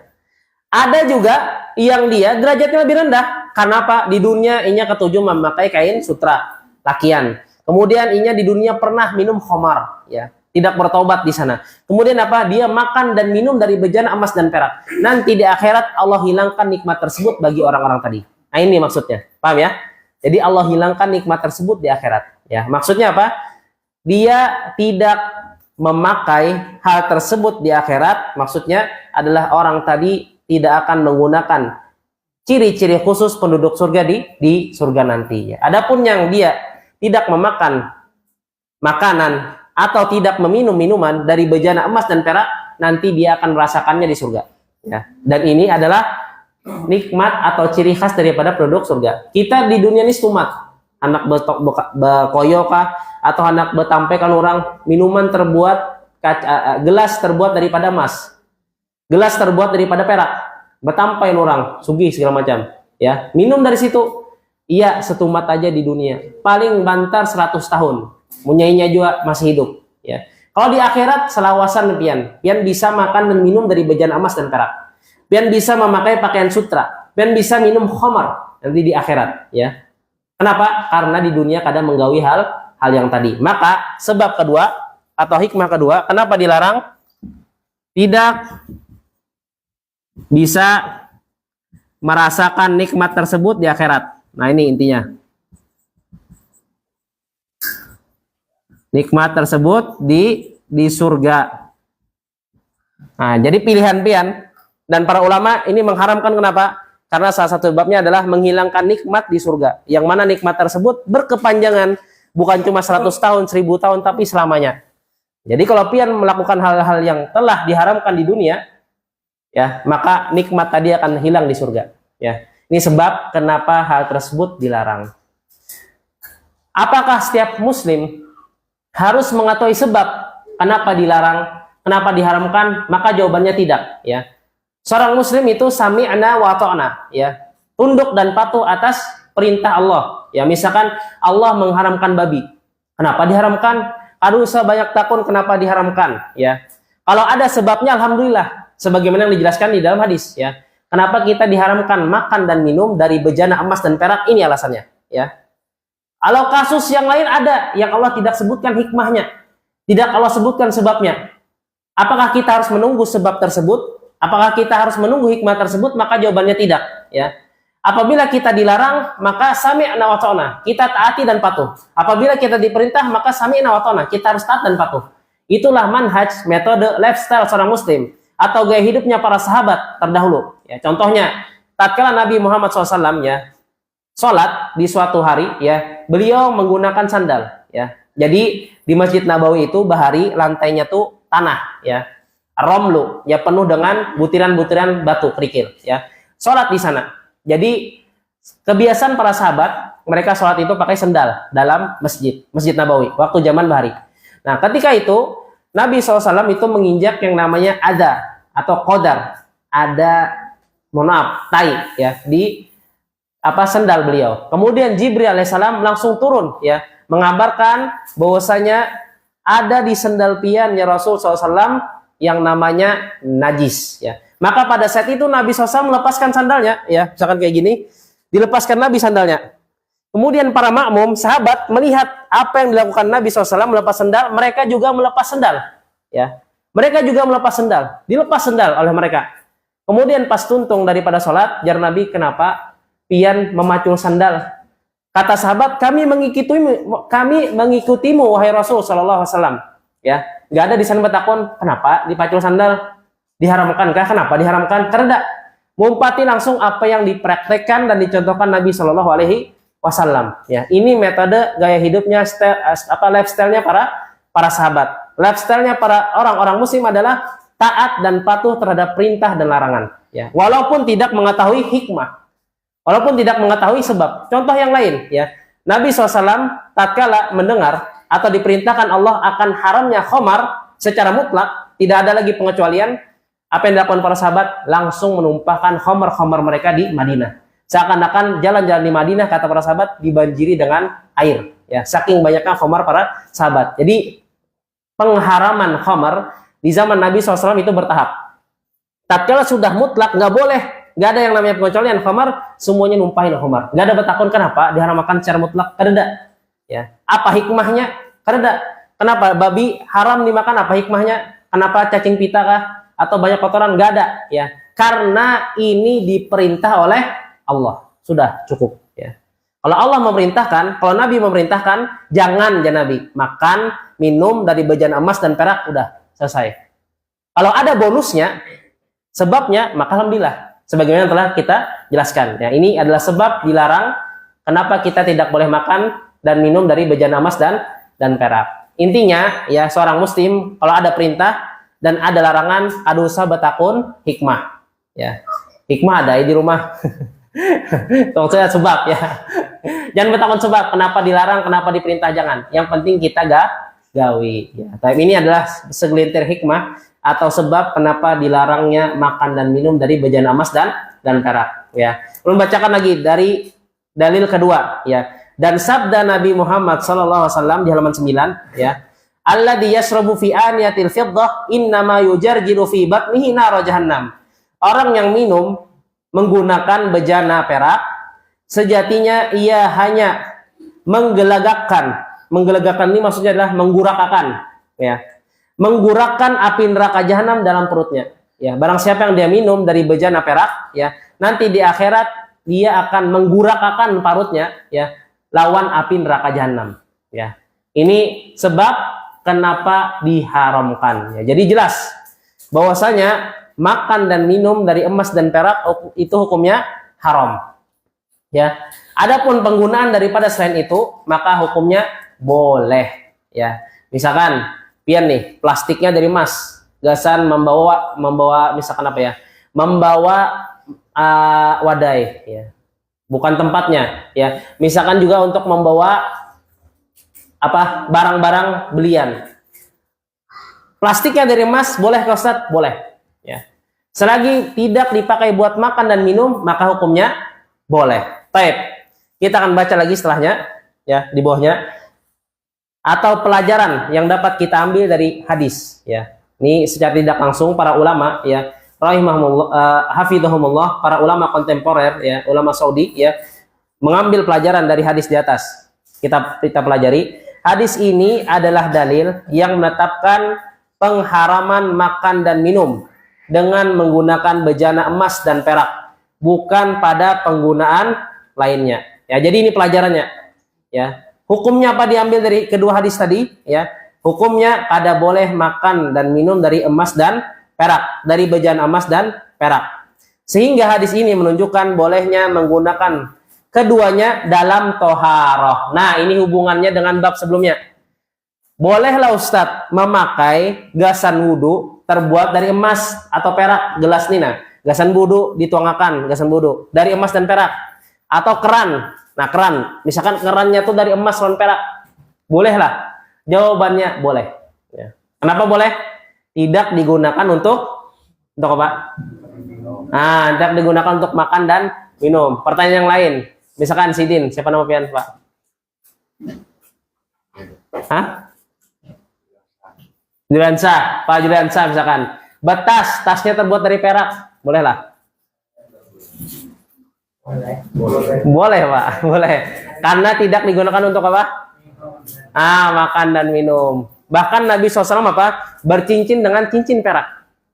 Ada juga yang dia derajatnya lebih rendah. Karena apa? Di dunia inya ketujuh memakai kain sutra, lakian. Kemudian inya di dunia pernah minum khamar, ya. Tidak bertobat di sana. Kemudian apa? Dia makan dan minum dari bejana emas dan perak. Nanti di akhirat Allah hilangkan nikmat tersebut bagi orang-orang tadi. Nah, ini maksudnya. Paham ya? Jadi Allah hilangkan nikmat tersebut di akhirat, ya. Maksudnya apa? Dia tidak memakai hal tersebut di akhirat. Maksudnya adalah orang tadi tidak akan menggunakan ciri-ciri khusus penduduk surga di surga nanti, ya. Adapun yang dia tidak memakan makanan atau tidak meminum minuman dari bejana emas dan perak, nanti dia akan merasakannya di surga, ya. Dan ini adalah nikmat atau ciri khas daripada penduduk surga. Kita di dunia ini stumat, anak bekoyo kah atau anak betampe kan orang minuman terbuat gelas terbuat daripada emas, gelas terbuat daripada perak, betampai orang sugih segala macam, ya. Minum dari situ, iya setumat aja di dunia, paling bantar 100 tahun, munyainya juga masih hidup, ya. Kalau di akhirat selawasan pian bisa makan dan minum dari bejana emas dan perak. pian bisa memakai pakaian sutra, pian bisa minum khamar nanti di akhirat, ya. Kenapa? Karena di dunia kadang menggawi hal yang tadi. Maka sebab kedua atau hikmah kedua, kenapa dilarang? Tidak bisa merasakan nikmat tersebut di akhirat. Nah, ini intinya. Nikmat tersebut di surga. Nah, jadi pilihan pian dan para ulama ini mengharamkan. Kenapa? Karena salah satu sebabnya adalah menghilangkan nikmat di surga. Yang mana nikmat tersebut berkepanjangan, bukan cuma 100 tahun, 1000 tahun, tapi selamanya. Jadi kalau pian melakukan hal-hal yang telah diharamkan di dunia, ya, maka nikmat tadi akan hilang di surga. Ya, ini sebab kenapa hal tersebut dilarang. Apakah setiap muslim harus mengetahui sebab kenapa dilarang, kenapa diharamkan? Maka jawabannya tidak. Ya, seorang muslim itu sami'na wa ta'na, ya, tunduk dan patuh atas perintah Allah. Ya, misalkan Allah mengharamkan babi, kenapa diharamkan? Aduh, saya banyak takun kenapa diharamkan, ya. Kalau ada sebabnya, alhamdulillah, sebagaimana yang dijelaskan di dalam hadis, ya. Kenapa kita diharamkan makan dan minum dari bejana emas dan perak? Ini alasannya, ya. Kalau kasus yang lain ada yang Allah tidak sebutkan hikmahnya, tidak Allah sebutkan sebabnya, apakah kita harus menunggu sebab tersebut? Apakah kita harus menunggu hikmah tersebut? Maka jawabannya tidak, ya. Apabila kita dilarang, maka sami'na wa ta'na, kita taati dan patuh. Apabila kita diperintah, maka sami'na wa ta'na, kita harus taat dan patuh. Itulah manhaj, metode lifestyle seorang muslim atau gaya hidupnya para sahabat terdahulu. Ya, contohnya, tatkala Nabi Muhammad SAW, ya, sholat di suatu hari, ya, beliau menggunakan sandal, ya. Jadi di Masjid Nabawi itu bahari lantainya tuh tanah, ya. Romlu, ya, penuh dengan butiran-butiran batu kerikil, ya. Sholat di sana. Jadi kebiasaan para sahabat, mereka sholat itu pakai sendal dalam Masjid Nabawi waktu zaman bahari. Nah, ketika itu Nabi SAW itu menginjak yang namanya ada atau qadar, tai, ya, di sendal beliau. Kemudian Jibril alaihissalam langsung turun, ya, mengabarkan bahwasanya ada di sendal pian ya Rasul SAW yang namanya najis, ya. Maka pada saat itu Nabi SAW melepaskan sandalnya, ya, misalkan kayak gini, dilepaskan Nabi sandalnya. Kemudian para makmum, sahabat melihat apa yang dilakukan Nabi SAW melepas sandal, mereka juga melepas sandal, ya. Mereka juga melepas sandal, dilepas sandal oleh mereka. Kemudian pas tuntung daripada sholat, jar Nabi, kenapa pian memacul sandal? Kata sahabat, kami mengikutimu wahai Rasul Sallallahu Alaihi Wasallam, ya. Nggak ada di sana bertakon, kenapa dipacul sandal? Diharamkan kah? Kenapa diharamkan? Karena mumpati langsung apa yang dipraktekkan dan dicontohkan Nabi Shallallahu Alaihi Wasallam. Ya, ini metode gaya hidupnya, lifestyle-nya para sahabat. Lifestyle-nya para orang-orang muslim adalah taat dan patuh terhadap perintah dan larangan. Ya, walaupun tidak mengetahui hikmah, walaupun tidak mengetahui sebab. Contoh yang lain, ya, Nabi SAW tatkala mendengar atau diperintahkan Allah akan haramnya khamar secara mutlak, tidak ada lagi pengecualian. Apa yang dilakukan para sahabat? Langsung menumpahkan khamar-khamar mereka di Madinah. Seakan-akan jalan-jalan di Madinah, kata para sahabat, dibanjiri dengan air. Ya, saking banyaknya khamar para sahabat. Jadi pengharaman khamar di zaman Nabi SAW itu bertahap. Tatkala sudah mutlak, nggak boleh, nggak ada yang namanya pengecualian khamar, semuanya numpahin khamar. Nggak ada bertakun kenapa diharamkan secara mutlak? Karena ya, apa hikmahnya? Karena kenapa babi haram dimakan? Apa hikmahnya? Kenapa cacing pita kah? Atau banyak kotoran? Nggak ada, ya. Karena ini diperintah oleh Allah. Sudah cukup, ya. Kalau Allah memerintahkan, kalau Nabi memerintahkan, jangan Nabi makan, minum dari bejana emas dan perak, udah selesai. Kalau ada bonusnya, sebabnya, maka alhamdulillah. Sebagaimana telah kita jelaskan. Ya, ini adalah sebab dilarang kenapa kita tidak boleh makan dan minum dari bejana emas dan perak. Intinya, ya, seorang muslim kalau ada perintah dan ada larangan, ada usaha betakun hikmah. Ya, hikmah ada di rumah. Tolong saya sebab, ya. Jangan betakun sebab kenapa dilarang, kenapa diperintah, jangan. Yang penting kita gawi. Ya, tapi ini adalah segelintir hikmah atau sebab kenapa dilarangnya makan dan minum dari bejana emas dan perak. Ya, membacakan lagi dari dalil kedua, ya. Dan sabda Nabi Muhammad SAW di halaman 9, ya. Alladzi yashrabu fi aniyatil fiddah innama yujarjiru fi batnihi nar jahannam. orang yang minum menggunakan bejana perak, sejatinya ia hanya menggelagakkan ini maksudnya adalah menggurakakan, ya, menggurakkan api neraka jahanam dalam perutnya. Ya, barang siapa yang dia minum dari bejana perak, ya, nanti di akhirat dia akan menggurakakan parutnya, ya, lawan api neraka jahanam. Ya, ini sebab kenapa diharamkan. Ya, jadi jelas bahwasanya makan dan minum dari emas dan perak itu hukumnya haram. Ya, adapun penggunaan daripada selain itu maka hukumnya boleh. Ya, misalkan pian nih plastiknya dari emas, gasan membawa misalkan apa ya, membawa wadai, ya, bukan tempatnya. Ya, misalkan juga untuk membawa apa barang-barang belian, plastiknya dari emas, boleh ke Ustaz? Boleh. Ya, selagi tidak dipakai buat makan dan minum maka hukumnya boleh. Baik, kita akan baca lagi setelahnya, ya, di bawahnya, atau pelajaran yang dapat kita ambil dari hadis. Ya, ini secara tidak langsung para ulama, ya, rahimahumullah, hafidhahumullah, para ulama kontemporer, ya, ulama Saudi, ya, mengambil pelajaran dari hadis di atas. Kita pelajari. Hadis ini adalah dalil yang menetapkan pengharaman makan dan minum dengan menggunakan bejana emas dan perak, bukan pada penggunaan lainnya. Ya, jadi ini pelajarannya. Ya, hukumnya apa diambil dari kedua hadis tadi? Ya, hukumnya pada boleh makan dan minum dari emas dan perak, dari bejana emas dan perak. Sehingga hadis ini menunjukkan bolehnya menggunakan keduanya dalam toharoh. Nah, ini hubungannya dengan bab sebelumnya. Bolehlah Ustadz memakai gasan wudhu terbuat dari emas atau perak, gelas nina, gasan wudhu dituangkan, gasan wudhu dari emas dan perak, atau keran. Nah, keran, misalkan kerannya tuh dari emas dan perak, bolehlah. Jawabannya boleh. Ya. Kenapa boleh? Tidak digunakan untuk apa? Nah, tidak digunakan untuk makan dan minum. Pertanyaan yang lain, misalkan Sidin, siapa nama pian Pak? Hah? Juliansa, Pak Juliansa misalkan. Batas, tasnya terbuat dari perak, bolehlah. Boleh Pak, boleh. Karena tidak digunakan untuk apa? Makan dan minum. Bahkan Nabi SAW apa? Bercincin dengan cincin perak.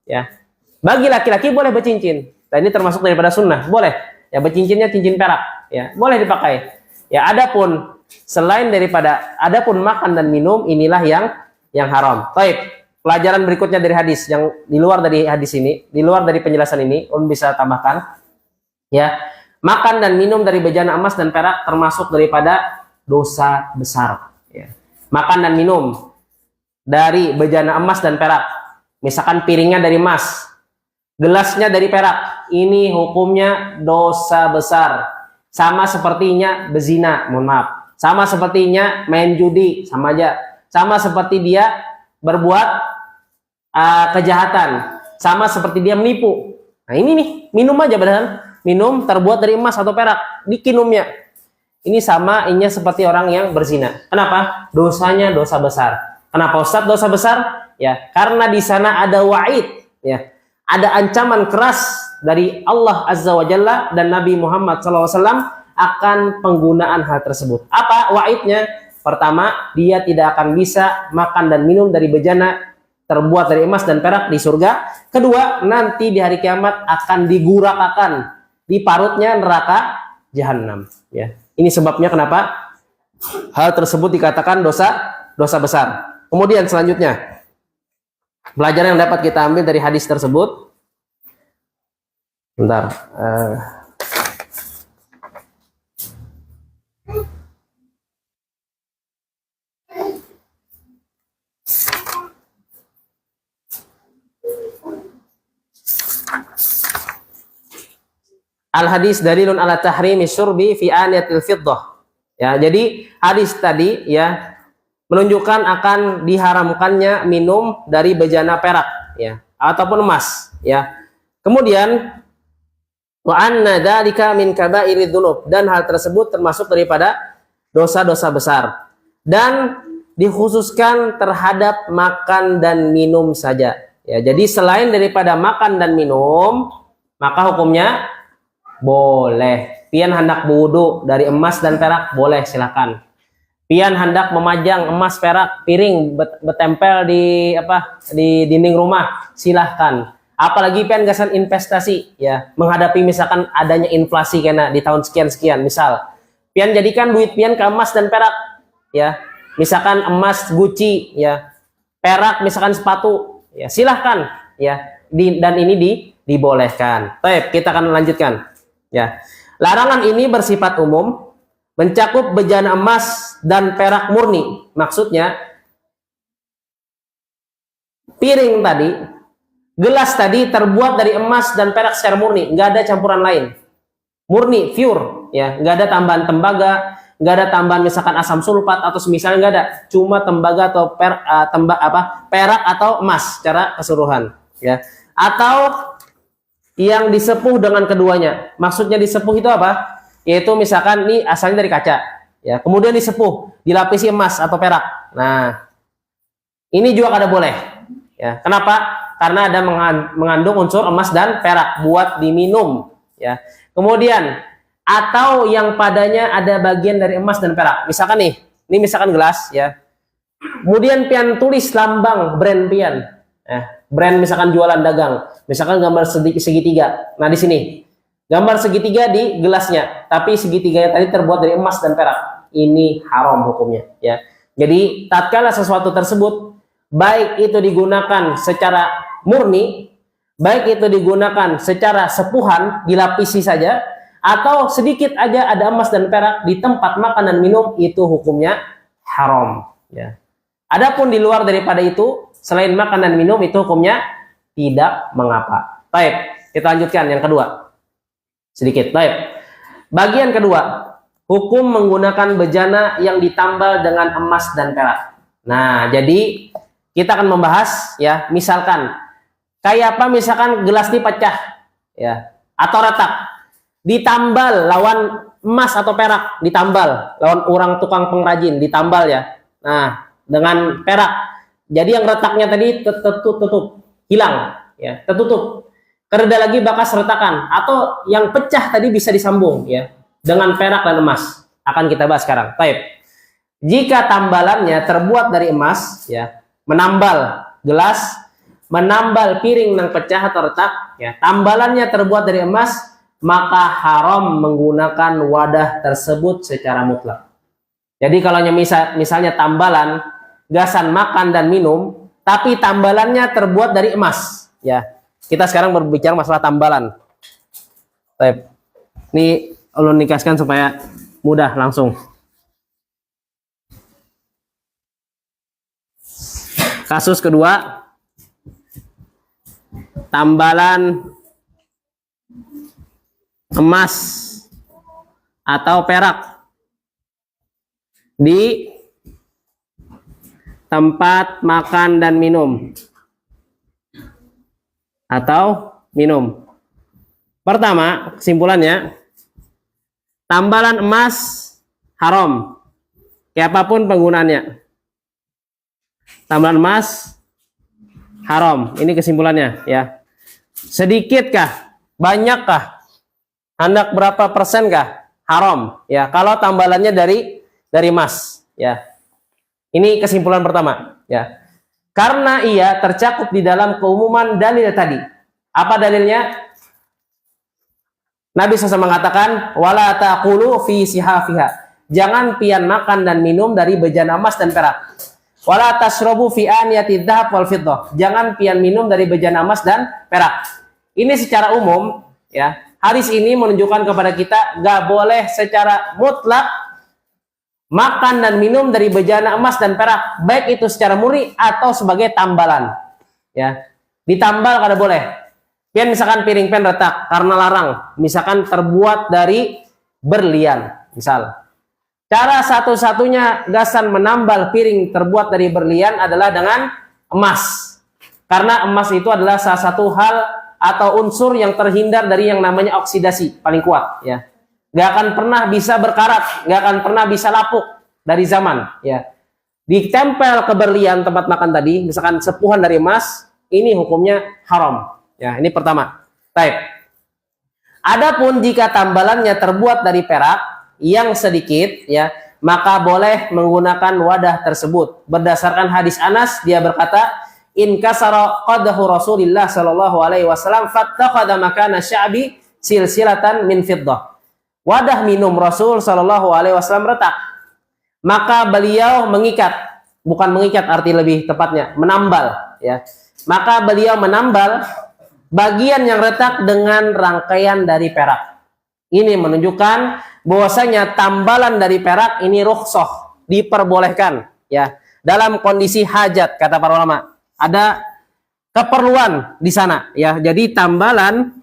Ya. Bagi laki-laki boleh bercincin. Dan ini termasuk daripada sunnah, boleh. Ya, bercincinnya cincin perak. Ya, boleh dipakai. Ya, adapun selain daripada adapun makan dan minum, inilah yang haram. Baik. Pelajaran berikutnya dari hadis yang di luar dari hadis ini, di luar dari penjelasan ini, bisa tambahkan. Ya. Makan dan minum dari bejana emas dan perak termasuk daripada dosa besar. Ya. Makan dan minum dari bejana emas dan perak, misalkan piringnya dari emas, gelasnya dari perak, ini hukumnya dosa besar. Sama sepertinya bezina, mohon maaf. Sama sepertinya main judi, sama aja. Sama seperti dia berbuat kejahatan, sama seperti dia menipu. Nah, ini nih, minum aja padahal. Minum terbuat dari emas atau perak, dikinumnya. Ini sama inya seperti orang yang berzina. Kenapa? Dosanya dosa besar. Kenapa Ustaz dosa besar? Ya, karena di sana ada wa'id, ya. Ada ancaman keras dari Allah Azza wa Jalla dan Nabi Muhammad SAW akan penggunaan hal tersebut. Apa wa'idnya? Pertama, dia tidak akan bisa makan dan minum dari bejana terbuat dari emas dan perak di surga. Kedua, nanti di hari kiamat akan digurakakan di parutnya neraka jahanam. Ya, ini sebabnya kenapa hal tersebut dikatakan dosa besar. Kemudian selanjutnya, pelajaran yang dapat kita ambil dari hadis tersebut. Bentar. Al-hadis dalilun ala tahrimi syurbi fi aniyatil fiddah. Ya, jadi hadis tadi ya menunjukkan akan diharamkannya minum dari bejana perak, ya, ataupun emas, ya. Kemudian wa anna dzalika min kaba'irid dzunub, dan hal tersebut termasuk daripada dosa-dosa besar dan dikhususkan terhadap makan dan minum saja. Ya, jadi selain daripada makan dan minum, maka hukumnya boleh. Pian hendak berwudu dari emas dan perak, boleh, silakan. Pian hendak memajang emas, perak, piring bertempel di di dinding rumah, silahkan. Apalagi pian gasan investasi, ya, menghadapi misalkan adanya inflasi kena di tahun sekian-sekian, misal pian jadikan duit pian ke emas dan perak, ya, misalkan emas Gucci, ya, perak misalkan sepatu, ya, silahkan, ya, dan ini dibolehkan. Baik, kita akan lanjutkan, ya. Larangan ini bersifat umum, mencakup bejana emas dan perak murni. Maksudnya piring tadi, gelas tadi terbuat dari emas dan perak secara murni, nggak ada campuran lain, murni, pure, ya, nggak ada tambahan tembaga, nggak ada tambahan misalkan asam sulfat atau misalnya nggak ada, cuma tembaga atau perak atau emas secara keseluruhan, ya. Atau yang disepuh dengan keduanya. Maksudnya disepuh itu apa? Yaitu misalkan ini asalnya dari kaca, ya, kemudian disepuh, dilapisi emas atau perak. Nah, ini juga kada boleh, ya. Kenapa? Karena ada mengandung unsur emas dan perak buat diminum, ya. Kemudian atau yang padanya ada bagian dari emas dan perak. Misalkan nih, ini misalkan gelas, ya. Kemudian pian tulis lambang brand pian, brand misalkan jualan dagang, misalkan gambar segitiga. Nah, di sini gambar segitiga di gelasnya, tapi segitiganya tadi terbuat dari emas dan perak. Ini haram hukumnya, ya. Jadi tatkala sesuatu tersebut baik itu digunakan secara murni, baik itu digunakan secara sepuhan, dilapisi saja, atau sedikit aja ada emas dan perak di tempat makan dan minum, itu hukumnya haram, ya. Adapun di luar daripada itu, selain makan dan minum, itu hukumnya tidak mengapa. Baik, kita lanjutkan yang kedua. Sedikit, baik. Bagian kedua, hukum menggunakan bejana yang ditambal dengan emas dan perak. Nah, jadi kita akan membahas, ya, misalkan kayak apa, misalkan gelas ini pecah, ya, atau retak, ditambal lawan emas atau perak, ditambal lawan orang tukang pengrajin, ditambal, ya. Nah, dengan perak, jadi yang retaknya tadi tertutup, hilang, ya, tertutup, kereda lagi bekas retakan, atau yang pecah tadi bisa disambung, ya, dengan perak dan emas. Akan kita bahas sekarang. Baik. Jika tambalannya terbuat dari emas, ya, menambal gelas, menambal piring yang pecah atau retak, ya, tambalannya terbuat dari emas, maka haram menggunakan wadah tersebut secara mutlak. Jadi kalau misalnya tambalan gasan makan dan minum, tapi tambalannya terbuat dari emas, ya. Kita sekarang berbicara masalah tambalan. Baik. Ini ulun nikaskan supaya mudah langsung. Kasus kedua, tambalan emas atau perak di tempat makan dan minum atau minum. Pertama, kesimpulannya, tambalan emas haram, kayak apapun penggunaannya. Tambalan emas haram, ini kesimpulannya, ya. Sedikitkah, banyakkah, hendak berapa persenkah, haram, ya, kalau tambalannya dari emas, ya. Ini kesimpulan pertama, ya. Karena ia tercakup di dalam keumuman dalil tadi. Apa dalilnya? Nabi SAW mengatakan, wala taqulu fi sihafiha. Jangan pian makan dan minum dari bejana emas dan perak. Wala tashrabu fi aniyati dzahab wal fiddah. Jangan pian minum dari bejana emas dan perak. Ini secara umum, ya. Hadis ini menunjukkan kepada kita gak boleh secara mutlak makan dan minum dari bejana emas dan perak, baik itu secara murni atau sebagai tambalan, ya. Ditambal kada boleh. Pian misalkan piring pen retak karena larang, misalkan terbuat dari berlian, misal. Cara satu-satunya gasan menambal piring terbuat dari berlian adalah dengan emas. Karena emas itu adalah salah satu hal atau unsur yang terhindar dari yang namanya oksidasi, paling kuat, ya. Gak akan pernah bisa berkarat, gak akan pernah bisa lapuk dari zaman, ya. Ditempel ke berlian tempat makan tadi, misalkan sepuhan dari emas, ini hukumnya haram, ya. Ini pertama. Baik. Adapun jika tambalannya terbuat dari perak yang sedikit, ya, maka boleh menggunakan wadah tersebut. Berdasarkan hadis Anas, dia berkata, in kasara qadahu Rasulillah sallallahu alaihi wasallam fattakhadha makana sya'bi silsilatan min fiddah. Wadah minum Rasul sallallahu alaihi wasallam retak, maka beliau mengikat, bukan mengikat arti lebih tepatnya, menambal, ya. Maka beliau menambal bagian yang retak dengan rangkaian dari perak. Ini menunjukkan bahwasanya tambalan dari perak ini rukhsah, diperbolehkan, ya, dalam kondisi hajat, kata para ulama. Ada keperluan di sana, ya. Jadi tambalan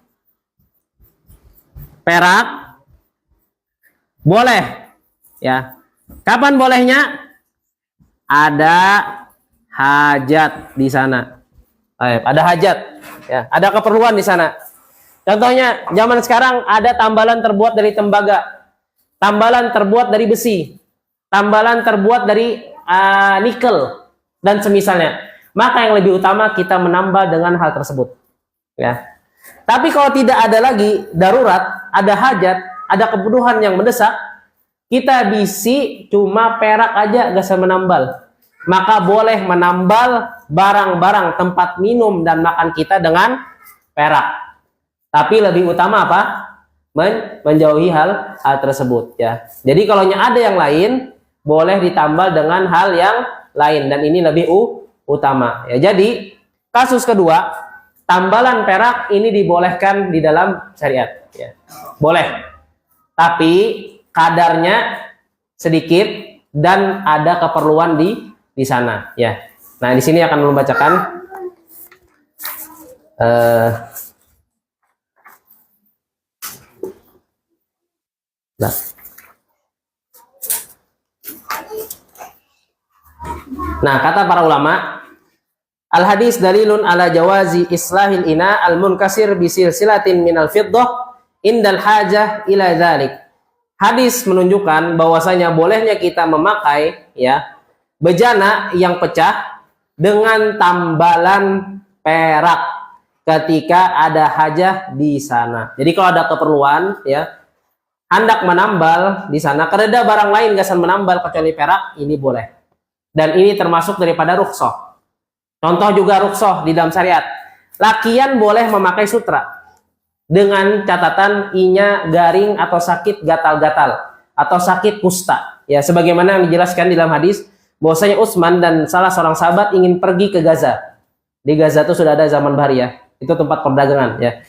perak boleh, ya. Kapan bolehnya? Ada hajat di sana. Ada hajat, ya. Ada keperluan di sana. Contohnya zaman sekarang ada tambalan terbuat dari tembaga, tambalan terbuat dari besi, tambalan terbuat dari nikel dan semisalnya. Maka yang lebih utama kita menambah dengan hal tersebut, ya. Tapi kalau tidak ada lagi darurat, ada hajat, ada kebutuhan yang mendesak, kita bisi cuma perak aja gak usah menambal. Maka boleh menambal barang-barang tempat minum dan makan kita dengan perak. Tapi lebih utama apa? Menjauhi hal tersebut, ya. Jadi kalau ada yang lain, boleh ditambal dengan hal yang lain, dan ini lebih utama, ya. Jadi kasus kedua, tambalan perak ini dibolehkan di dalam syariat, ya. Boleh, tapi kadarnya sedikit dan ada keperluan di sana, ya. Nah, di sini akan membacakan nah, kata para ulama, al hadis dalilun ala jawazi islahil ina al munkasir bisilsilatin minal fiddah indal hajah ila dzalik. Hadis menunjukkan bahwasanya bolehnya kita memakai, ya, bejana yang pecah dengan tambalan perak ketika ada hajah di sana. Jadi kalau ada keperluan, ya, hendak menambal di sana, karena barang lain gasan menambal kecuali perak, ini boleh. Dan ini termasuk daripada rukhsah. Contoh juga rukhsah di dalam syariat. Lakian boleh memakai sutra dengan catatan inya garing atau sakit gatal-gatal atau sakit kusta, ya, sebagaimana yang dijelaskan di dalam hadis bahwasanya Utsman dan salah seorang sahabat ingin pergi ke Gaza. Di Gaza itu sudah ada zaman bahari, ya, itu tempat perdagangan, ya.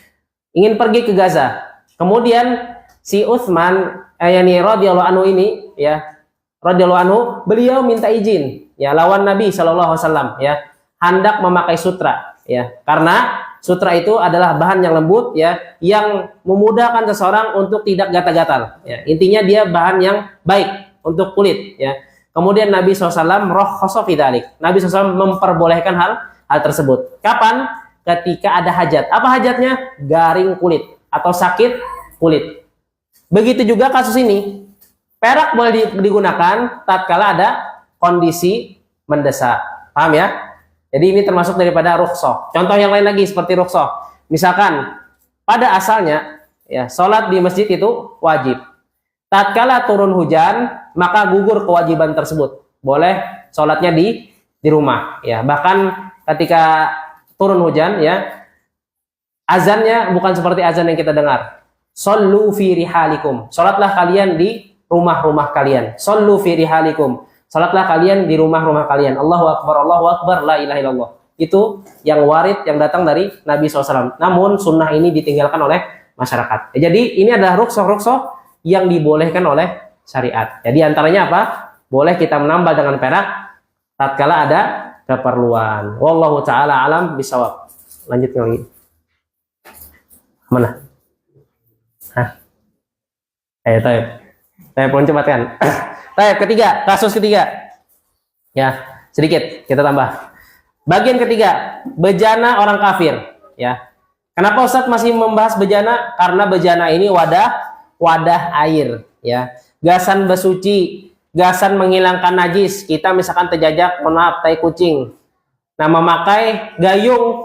Ingin pergi ke Gaza. Kemudian si Utsman yani radhiyallahu anhu ini, ya, radhiyallahu anhu, beliau minta izin, ya, lawan Nabi sallallahu alaihi wasallam, ya, hendak memakai sutra, ya, karena sutra itu adalah bahan yang lembut, ya, yang memudahkan seseorang untuk tidak gatal-gatal, ya. Intinya dia bahan yang baik untuk kulit, ya. Kemudian Nabi SAW rakhasa fi dzalik. Nabi SAW memperbolehkan hal tersebut. Kapan? Ketika ada hajat. Apa hajatnya? Garing kulit atau sakit kulit. Begitu juga kasus ini. Perak boleh digunakan tatkala ada kondisi mendesak. Paham, ya? Jadi ini termasuk daripada rukhsah. Contoh yang lain lagi seperti rukhsah. Misalkan pada asalnya, ya, sholat di masjid itu wajib. Tatkala turun hujan, maka gugur kewajiban tersebut. Boleh sholatnya di rumah, ya. Bahkan ketika turun hujan, ya, azannya bukan seperti azan yang kita dengar. Shollu fi rihalikum. Sholatlah kalian di rumah-rumah kalian. Shollu fi rihalikum. Salatlah kalian di rumah-rumah kalian. Allahu Akbar, la ilaha illallah. Itu yang warid, yang datang dari Nabi SAW. Namun sunnah ini ditinggalkan oleh masyarakat. Jadi ini adalah rukhsah yang dibolehkan oleh syariat. Jadi antaranya apa? Boleh kita menambal dengan perak tatkala ada keperluan. Wallahu ta'ala alam bisawab. Lanjut lagi. Mana? Hah? Saya pun cepatkan. Ketiga, kasus ketiga, ya, sedikit kita tambah. Bagian ketiga, bejana orang kafir, ya. Kenapa Ustadz masih membahas bejana? Karena bejana ini wadah air, ya. Gasan bersuci, gasan menghilangkan najis. Kita misalkan terjajak, mohon maaf, tai kucing. Nah, memakai gayung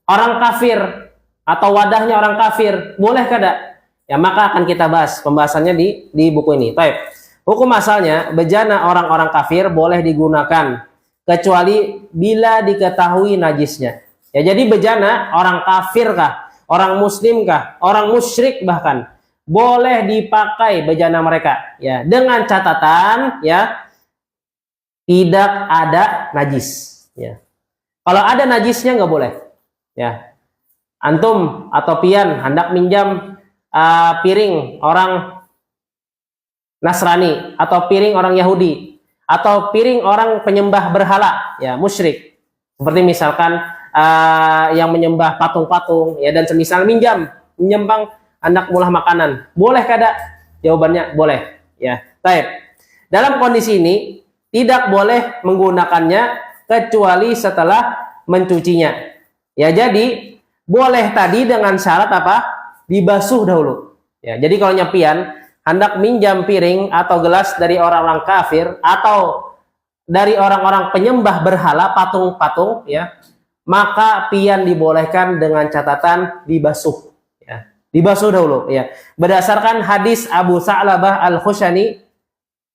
orang kafir atau wadahnya orang kafir, boleh kada? Ya, maka akan kita bahas pembahasannya di buku ini. Baik. Hukum asalnya, bejana orang-orang kafir boleh digunakan kecuali bila diketahui najisnya. Ya, jadi bejana orang kafir kah, orang muslim kah, orang musyrik bahkan boleh dipakai bejana mereka, ya, dengan catatan ya tidak ada najis. Ya. Kalau ada najisnya nggak boleh. Ya, antum atau pian hendak minjam piring orang Nasrani atau piring orang Yahudi atau piring orang penyembah berhala, ya, musyrik. Seperti misalkan yang menyembah patung-patung, ya, dan semisal minjam bang anak mulah makanan, boleh kada? Jawabannya boleh, ya. Baik. Dalam kondisi ini tidak boleh menggunakannya kecuali setelah mencucinya. Ya, jadi boleh tadi dengan syarat apa? Dibasuh dahulu. Ya, jadi kalau nyepian hendak minjam piring atau gelas dari orang-orang kafir atau dari orang-orang penyembah berhala, patung-patung, ya, maka pian dibolehkan dengan catatan dibasuh. Ya, dibasuh dahulu. Ya, berdasarkan hadis Abu Sa'labah Al-Khushani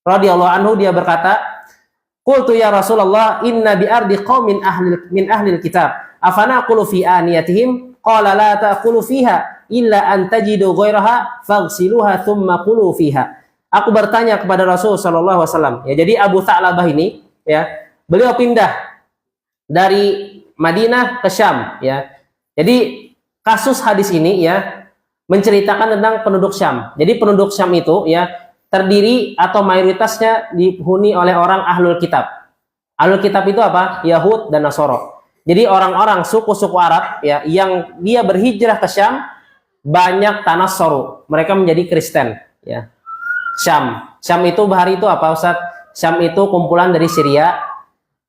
radhiyallahu anhu, dia berkata, "Qultu ya Rasulullah, inna bi ardi qaumin min ahlil kitab, afana qulu fi aniyatihim?" Qala la ta'kulu fiha illa an tajidu ghairaha faghsiluha thumma qulu fiha. Aku bertanya kepada Rasul sallallahu alaihi wasallam. Ya, jadi Abu Sa'labah ini, ya, beliau pindah dari Madinah ke Syam, ya. Jadi kasus hadis ini, ya, menceritakan tentang penduduk Syam. Jadi penduduk Syam itu, ya, terdiri atau mayoritasnya dihuni oleh orang ahlul kitab. Ahlul kitab itu apa? Yahud dan Nasoro. Jadi orang-orang suku-suku Arab, ya, yang dia berhijrah ke Syam banyak tanah soru. Mereka menjadi Kristen, ya. Syam itu bahari itu apa, Ustaz? Syam itu kumpulan dari Syria,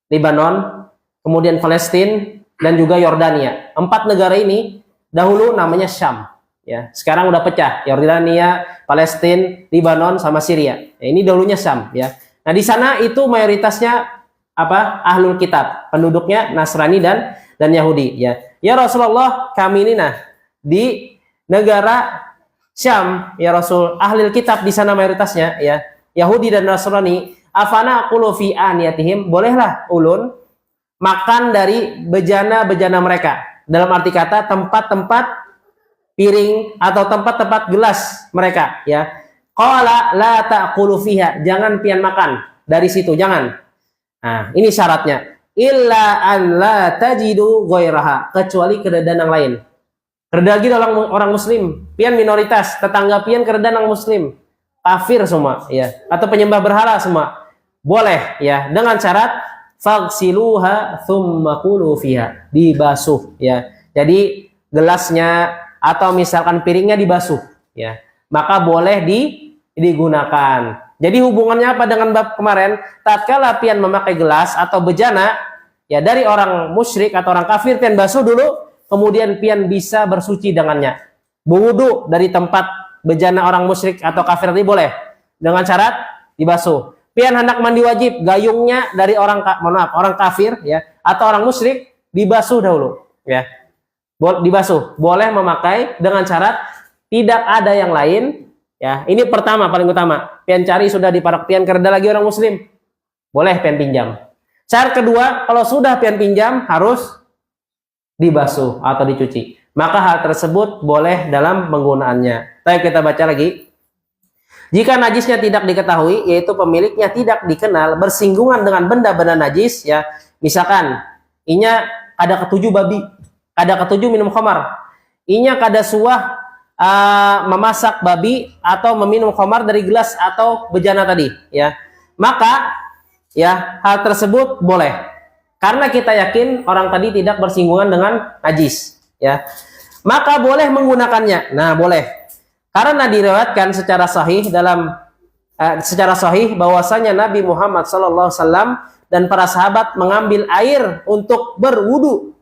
Lebanon, kemudian Palestina dan juga Yordania. 4 negara ini dahulu namanya Syam, ya. Sekarang udah pecah, Yordania, Palestina, Lebanon sama Syria. Ya, ini dahulunya Syam, ya. Nah, di sana itu mayoritasnya apa? Ahlul kitab, penduduknya Nasrani dan Yahudi, ya. Ya Rasulullah, kami ini di negara Syam, ya Rasul, ahlul kitab di sana mayoritasnya, ya, Yahudi dan Nasrani. Afana qulu fi aniyatihim, bolehlah ulun makan dari bejana-bejana mereka. Dalam arti kata tempat-tempat piring atau tempat-tempat gelas mereka, ya. Qala la ta'kulu fiha, jangan pian makan dari situ, jangan. Nah, ini syaratnya. Illa an la tajidu ghairaha, kecuali keadaan yang lain. Keadaan lagi orang muslim, pian minoritas, tetangga pian keadaan orang muslim, kafir semua, ya, atau penyembah berhala semua. Boleh, ya, dengan syarat faghsiluha thumma qulu fiha, dibasuh, ya. Jadi gelasnya atau misalkan piringnya dibasuh, ya. Maka boleh digunakan. Jadi hubungannya apa dengan bab kemarin? Tatkala pian memakai gelas atau bejana, ya, dari orang musyrik atau orang kafir, pian basuh dulu, kemudian pian bisa bersuci dengannya. Berwudu dari tempat bejana orang musyrik atau kafir tadi boleh, dengan syarat dibasuh. Pian hendak mandi wajib, gayungnya dari orang kafir, ya, atau orang musyrik, dibasuh dahulu, ya. Dibasuh, boleh memakai dengan syarat tidak ada yang lain. Ya, ini pertama paling utama. Pian cari sudah di parak pian kereda lagi orang muslim, boleh pian pinjam. Syarat kedua, kalau sudah pian pinjam harus dibasuh atau dicuci. Maka hal tersebut boleh dalam penggunaannya. Baik, kita baca lagi. Jika najisnya tidak diketahui, yaitu pemiliknya tidak dikenal, bersinggungan dengan benda-benda najis, ya, misalkan inya ada ketujuh babi, ada ketujuh minum khamar, inya kada suah memasak babi atau meminum khamar dari gelas atau bejana tadi, ya, maka, ya, hal tersebut boleh karena kita yakin orang tadi tidak bersinggungan dengan najis, ya, maka boleh menggunakannya. Nah, boleh karena diriwayatkan secara sahih bahwasanya Nabi Muhammad SAW dan para sahabat mengambil air untuk berwudu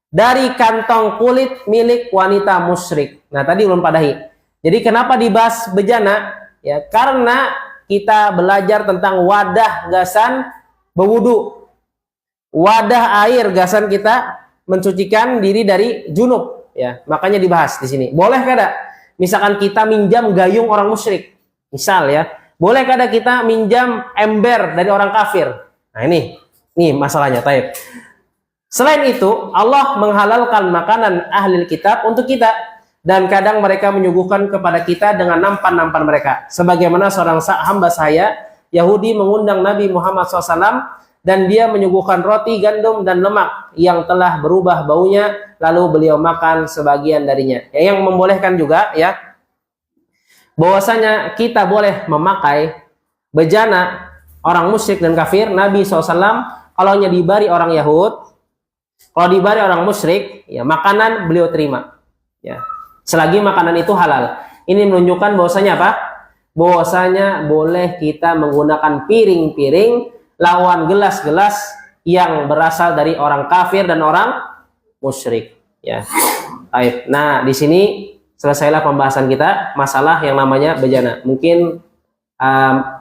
dari kantong kulit milik wanita musyrik. Nah, tadi belum padahi. Jadi kenapa dibahas bejana? Ya, karena kita belajar tentang wadah gasan berwudu. Wadah air gasan kita mencucikan diri dari junub. ya. Makanya dibahas di sini. Boleh kada? Misalkan kita minjam gayung orang musyrik. Misal ya. Boleh kada kita minjam ember dari orang kafir? Nah, ini masalahnya, taib. Selain itu, Allah menghalalkan makanan ahli kitab untuk kita, dan kadang mereka menyuguhkan kepada kita dengan nampan-nampan mereka. Sebagaimana seorang hamba saya Yahudi mengundang Nabi Muhammad SAW, dan dia menyuguhkan roti, gandum, dan lemak yang telah berubah baunya, lalu beliau makan sebagian darinya. Ya, yang membolehkan juga ya, bahwasanya kita boleh memakai bejana orang musyrik dan kafir. Nabi SAW kalau dibari orang Yahud, kalau dibari orang musyrik, ya makanan beliau terima. Ya, selagi makanan itu halal. Ini menunjukkan bahwasanya apa? Bahwasanya boleh kita menggunakan piring-piring lawan gelas-gelas yang berasal dari orang kafir dan orang musyrik. Ya, baik. Nah, di sini selesailah pembahasan kita masalah yang namanya bejana. Mungkin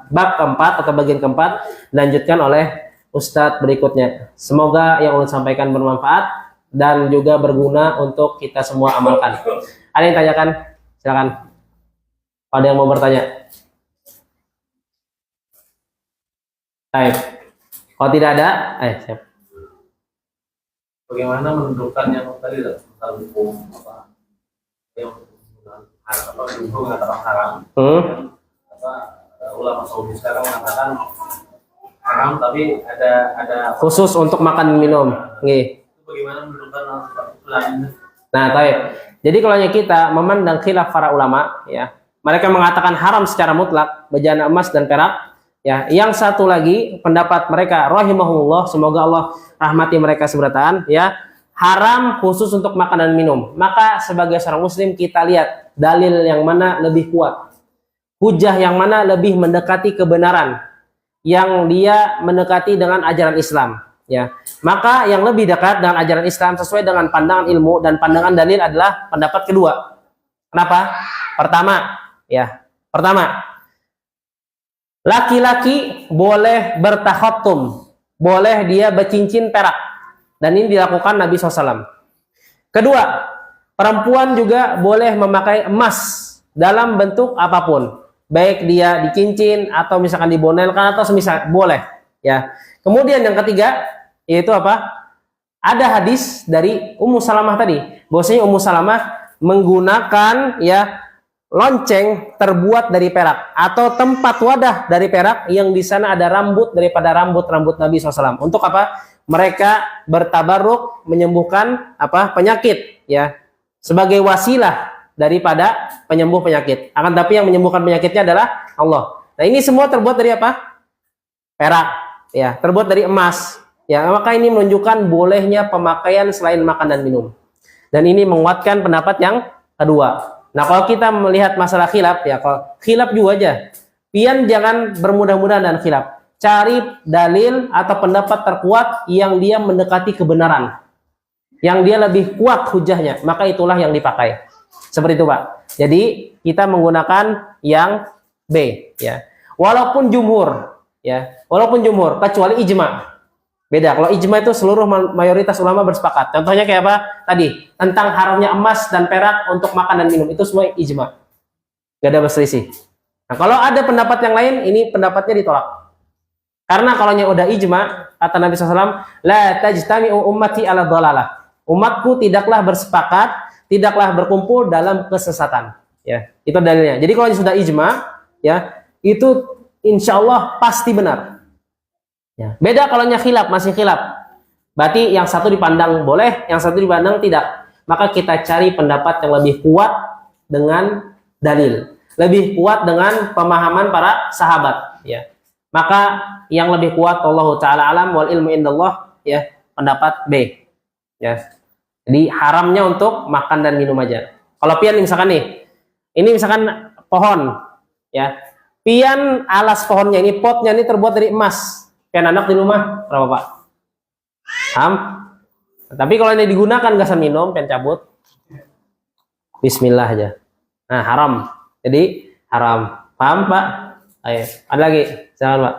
bab keempat atau bagian keempat dilanjutkan oleh Ustadz berikutnya. Semoga yang ulun sampaikan bermanfaat dan juga berguna untuk kita semua amalkan. Ada yang tanyakan? Silakan. Ada yang mau bertanya? Baik. Kalau tidak ada, siap. Bagaimana menentukan yang tadi tentang hukum apa yang mengatakan haram? Ulama Saudi sekarang mengatakan haram, tapi ada khusus untuk makan minum. Nih. Bagaimana menentukan ulama? Nah, baik. Jadi kalau kita memandang khilaf para ulama, ya, mereka mengatakan haram secara mutlak bejana emas dan perak. Ya, yang satu lagi pendapat mereka rahimahullah, semoga Allah rahmati mereka seberataan, ya, haram khusus untuk makan dan minum. Maka sebagai seorang muslim kita lihat dalil yang mana lebih kuat, hujah yang mana lebih mendekati kebenaran, yang dia mendekati dengan ajaran Islam, ya. Maka yang lebih dekat dengan ajaran Islam sesuai dengan pandangan ilmu dan pandangan dalil adalah pendapat kedua. Kenapa? Pertama, laki-laki boleh bertakhattum, boleh dia bercincin perak, dan ini dilakukan Nabi SAW. Kedua, perempuan juga boleh memakai emas dalam bentuk apapun, baik dia dicincin atau misalkan dibonelkan atau semisal, boleh. Ya. Kemudian yang ketiga yaitu apa? Ada hadis dari Ummu Salamah tadi, bahwasanya Ummu Salamah menggunakan ya lonceng terbuat dari perak atau tempat wadah dari perak yang di sana ada rambut daripada rambut Nabi SAW. Untuk apa? Mereka bertabarruk menyembuhkan apa? Penyakit, ya, sebagai wasilah daripada penyembuh penyakit. Akan tapi yang menyembuhkan penyakitnya adalah Allah. Nah, ini semua terbuat dari apa? Perak, ya, terbuat dari emas. Ya, maka ini menunjukkan bolehnya pemakaian selain makan dan minum. Dan ini menguatkan pendapat yang kedua. Nah, kalau kita melihat masalah khilaf, ya, kalau khilaf juga aja, pian jangan bermudah-mudahan dan khilaf. Cari dalil atau pendapat terkuat yang dia mendekati kebenaran, yang dia lebih kuat hujahnya, maka itulah yang dipakai. Seperti itu, Pak. Jadi kita menggunakan yang B, ya. Walaupun jumhur, kecuali ijma. Beda. Kalau ijma itu seluruh mayoritas ulama bersepakat. Contohnya kayak apa? Tadi tentang haramnya emas dan perak untuk makan dan minum, itu semua ijma. Gak ada berselisih. Nah, kalau ada pendapat yang lain, ini pendapatnya ditolak. Karena kalau udah ijma, kata Nabi SAW, la tajtami'u ummati ala dhalalah. Umatku tidaklah bersepakat, tidaklah berkumpul dalam kesesatan. Ya, itu dalilnya. Jadi kalau sudah ijma, ya, itu insya Allah pasti benar. Ya. Beda kalau khilaf, masih khilaf. Berarti yang satu dipandang boleh, yang satu dipandang tidak. Maka kita cari pendapat yang lebih kuat dengan dalil, lebih kuat dengan pemahaman para sahabat. Ya. Maka yang lebih kuat, Allah Taala alam wal ilmu indallah, ya, pendapat B. Ya. Jadi haramnya untuk makan dan minum aja. Kalau pian misalkan nih, ini misalkan pohon, ya, pian alas pohonnya ini, potnya ini terbuat dari emas. Pian anak di rumah berapa, Pak? Tapi kalau ini digunakan gasan minum, pian cabut, Bismillah aja. Nah, haram. Jadi haram. Paham, Pak? Ayo, ada lagi, silakan, Pak.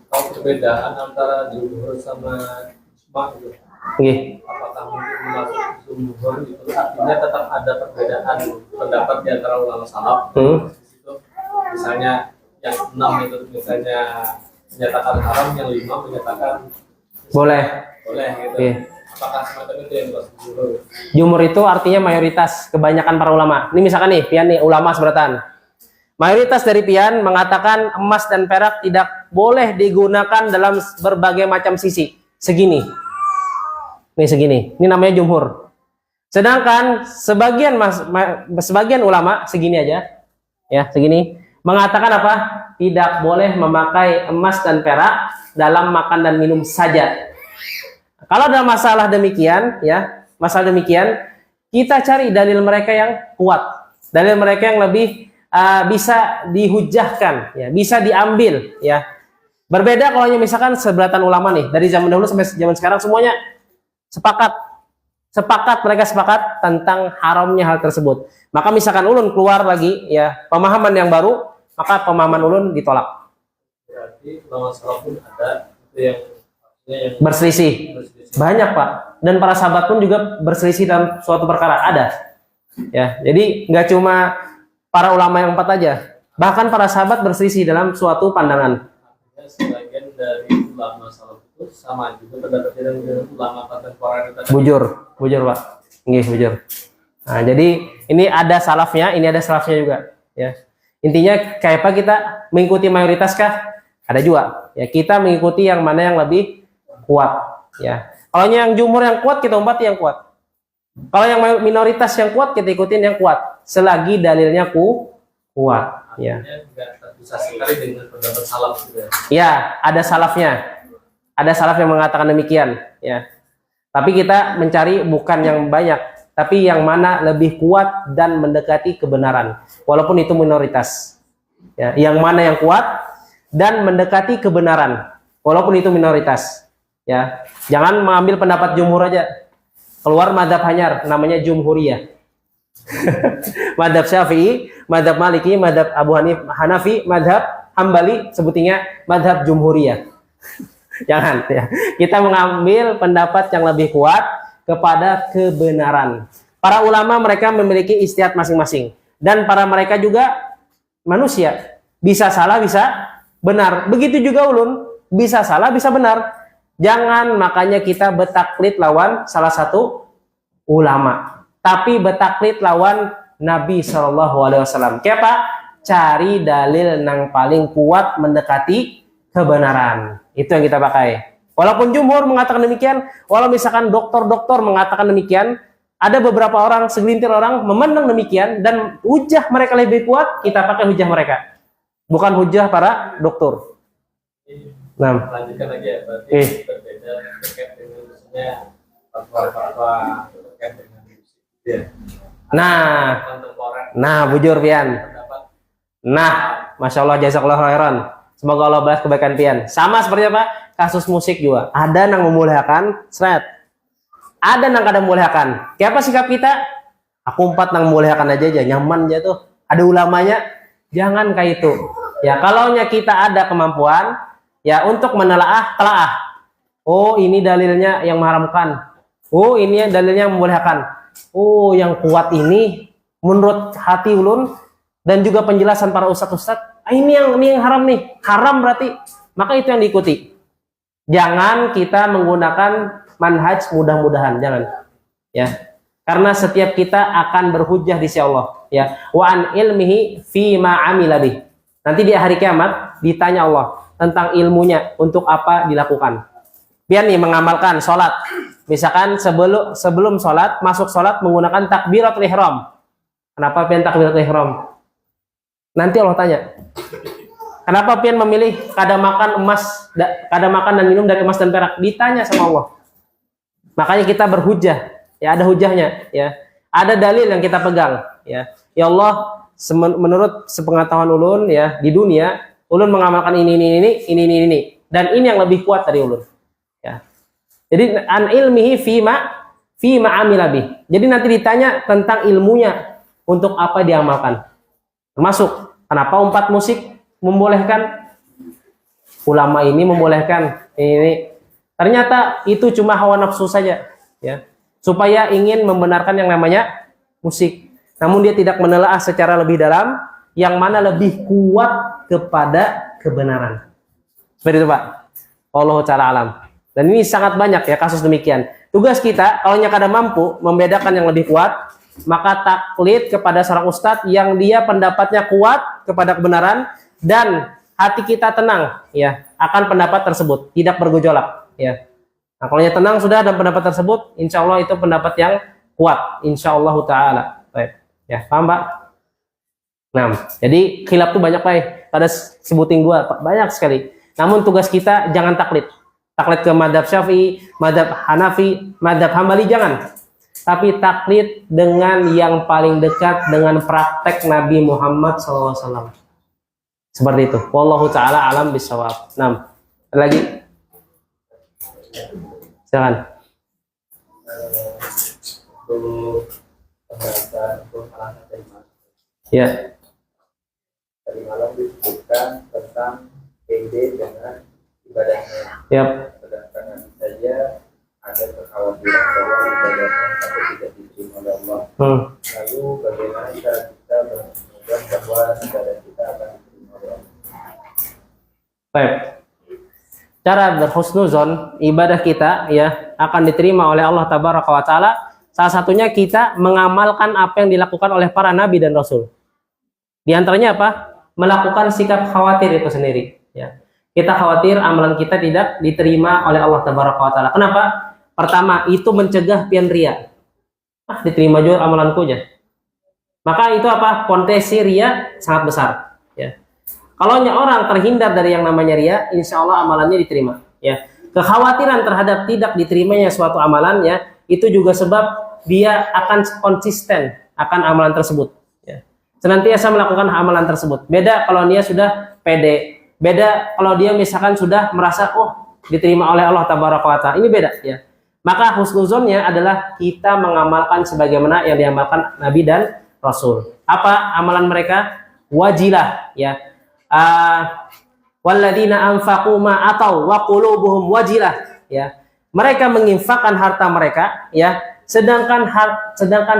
Kalau perbedaan antara jumhur sama ijma, Nggih. apakah mungkin masuk jumhur itu artinya tetap ada perbedaan pendapat di antara ulama salaf. Di situ misalnya yang 6 itu misalnya menyatakan haram, yang 5 menyatakan Boleh. gitu. Iya. Apakah semacam itu yang dimaksud jumhur? Jumhur itu artinya mayoritas, kebanyakan para ulama. Ini misalkan nih, pian nih, ulama seberatan. Mayoritas dari pian mengatakan emas dan perak tidak boleh digunakan dalam berbagai macam sisi. Segini. Nih segini. Ini namanya jumhur. Sedangkan sebagian ulama segini aja. Ya, segini. Mengatakan apa? Tidak boleh memakai emas dan perak dalam makan dan minum saja. Kalau ada masalah demikian, ya, masalah demikian, kita cari dalil mereka yang kuat. Dalil mereka yang lebih bisa dihujahkan, ya, bisa diambil, ya. Berbeda kalau misalkan seberatan ulama nih, dari zaman dahulu sampai zaman sekarang semuanya mereka sepakat tentang haramnya hal tersebut. Maka misalkan ulun keluar lagi, ya, pemahaman yang baru, maka pemahaman ulun ditolak. Berarti ulama salaf pun ada itu yang Berselisih. Banyak, Pak. Dan para sahabat pun juga berselisih dalam suatu perkara. Ada. Ya, jadi nggak cuma para ulama yang 4 aja. Bahkan para sahabat berselisih dalam suatu pandangan. artinya sebagian dari ulama salaf itu sama juga pendapatnya dengan ulama kontemporer tadi. Bujur, Pak. Nggih, bujur. Nah, jadi ini ada salafnya, ini ada salafnya juga, ya. Intinya kayak apa, kita mengikuti mayoritas kah? Ada juga. Ya, kita mengikuti yang mana yang lebih kuat, ya. Kalau yang jumhur yang kuat, kita umpati yang kuat. Kalau yang minoritas yang kuat, kita ikutin yang kuat. Selagi dalilnya kuat, ya. Artinya nggak terpisah sekali dengan pendapat salaf juga. Ya, ada salafnya. Ada salaf yang mengatakan demikian, ya. Tapi kita mencari bukan yang banyak, tapi yang mana lebih kuat dan mendekati kebenaran. Walaupun itu minoritas. Ya, yang mana yang kuat dan mendekati kebenaran. Walaupun itu minoritas. Ya, jangan mengambil pendapat jumhur aja. Keluar madhab hanyar, namanya jumhuriyah. Madhab Syafi'i, madhab Maliki, madhab Abu Hanafi, madhab Hambali, sebutnya madhab jumhuriyah. Jangan, ya. Kita mengambil pendapat yang lebih kuat kepada kebenaran. Para ulama mereka memiliki ijtihad masing-masing, dan para mereka juga manusia, bisa salah bisa benar. Begitu juga ulun, bisa salah bisa benar. Jangan makanya kita bertaklid lawan salah satu ulama, tapi bertaklid lawan Nabi SAW. Kenapa? Cari dalil yang paling kuat mendekati kebenaran. Itu yang kita pakai. Walaupun jumhur mengatakan demikian, walau misalkan dokter-dokter mengatakan demikian, ada beberapa orang, segelintir orang memandang demikian, dan hujah mereka lebih kuat, kita pakai hujah mereka. Bukan hujah para dokter. Nah, Lanjutkan lagi ya, berarti berbeda terkait dengan misalnya fatwa-fatwa terkait dengan musik. Ya. Nah, bujur pian. Pendapat Nah, masya Allah, jazakallah khairan. Semoga Allah balas kebaikan pian. Sama seperti apa? Kasus musik juga. Ada yang memuliakan, seret. Ada yang kada memuliakan. Kayak apa sikap kita? Aku 4 yang memuliakan aja, nyaman aja tuh. Ada ulamanya, jangan kayak itu. Ya, kalau kita ada kemampuan, ya, untuk menelaah, telaah. Oh, ini dalilnya yang mengharamkan. Oh, ini dalilnya yang memuliakan. Oh, yang kuat ini menurut hati ulun dan juga penjelasan para ustadz-ustadz, ini yang haram nih. Haram berarti, maka itu yang diikuti. Jangan kita menggunakan manhaj mudah-mudahan, jangan. Ya. Karena setiap kita akan berhujjah di sisi Allah, ya. Wa an ilmihi fi ma amila bih. Nanti di hari kiamat ditanya Allah tentang ilmunya untuk apa dilakukan. Biar nih mengamalkan sholat. Misalkan sebelum sholat, masuk sholat menggunakan takbiratul ihram. Kenapa pian takbiratul ihram? Nanti Allah tanya. Kenapa pian memilih kada makan dan minum dari emas dan perak? Ditanya sama Allah. Makanya kita berhujjah. Ya, ada hujahnya. Ya, ada dalil yang kita pegang. Ya, ya Allah, menurut sepengetahuan ulun, ya, di dunia ulun mengamalkan ini, dan ini yang lebih kuat dari ulun. Ya. Jadi an ilmihi fima amila bih. Jadi nanti ditanya tentang ilmunya untuk apa diamalkan. Termasuk kenapa 4 musik membolehkan, ulama ini membolehkan ini. Ternyata itu cuma hawa nafsu saja, ya. supaya ingin membenarkan yang namanya musik. Namun dia tidak menelaah secara lebih dalam yang mana lebih kuat kepada kebenaran. Seperti itu Pak. Allah Ta'ala alam. Dan ini sangat banyak ya kasus demikian. Tugas kita kalau kada mampu membedakan yang lebih kuat, maka taklid kepada seorang ustadz yang dia pendapatnya kuat kepada kebenaran dan hati kita tenang ya akan pendapat tersebut, tidak bergejolak ya. Nah, kalau tenang sudah dan pendapat tersebut, insya Allah itu pendapat yang kuat, insya Allah Ta'ala. Baik. Ya, paham Pak? Nah, jadi khilaf tuh banyak Pak. Pada sebutin gua Pak, banyak sekali. Namun tugas kita jangan taklid. Taklid ke madhab Syafi'i, madhab Hanafi, madhab Hambali jangan. Tapi taklid dengan yang paling dekat dengan praktek Nabi Muhammad SAW. Seperti itu. Wallahu ta'ala alam bisawab. 6. Ada lagi? Silakan. Ya. Tadi malam disebutkan tentang pede dengan ibadahnya. Yap. Sedangkan nanti saja ada kekhawatiran bahwa ibadahnya tapi tidak diterima oleh Allah. Lalu bagaimana cara kita berpegang bahwa ibadah kita akan diterima oleh Allah? Baik. Cara berhusnuzon ibadah kita ya akan diterima oleh Allah Tabaraka wa Ta'ala. Salah satunya kita mengamalkan apa yang dilakukan oleh para nabi dan rasul. Di antaranya apa? Melakukan sikap khawatir itu sendiri. Ya. Kita khawatir amalan kita tidak diterima oleh Allah Tabaraka wa Ta'ala. Kenapa? Pertama, itu mencegah pian ria. Diterima juga amalanku aja. Maka itu apa? Potensi ria sangat besar. Ya. Kalau orang terhindar dari yang namanya ria, insya Allah amalannya diterima. Ya. Kekhawatiran terhadap tidak diterimanya suatu amalan, ya, itu juga sebab dia akan konsisten akan amalan tersebut. Ya. Senantiasa melakukan amalan tersebut. Beda kalau dia sudah pede. Beda kalau dia misalkan sudah merasa, oh diterima oleh Allah Tabaraka wa Ta'ala. Ini beda. Ya. Maka husnuzonnya adalah kita mengamalkan sebagaimana yang diamalkan Nabi dan Rasul. Apa amalan mereka? Wajilah. Ya. Walladzina anfaqu ma atau wa qulubuhum wajilah. Ya. Mereka menginfakkan harta mereka, ya, sedangkan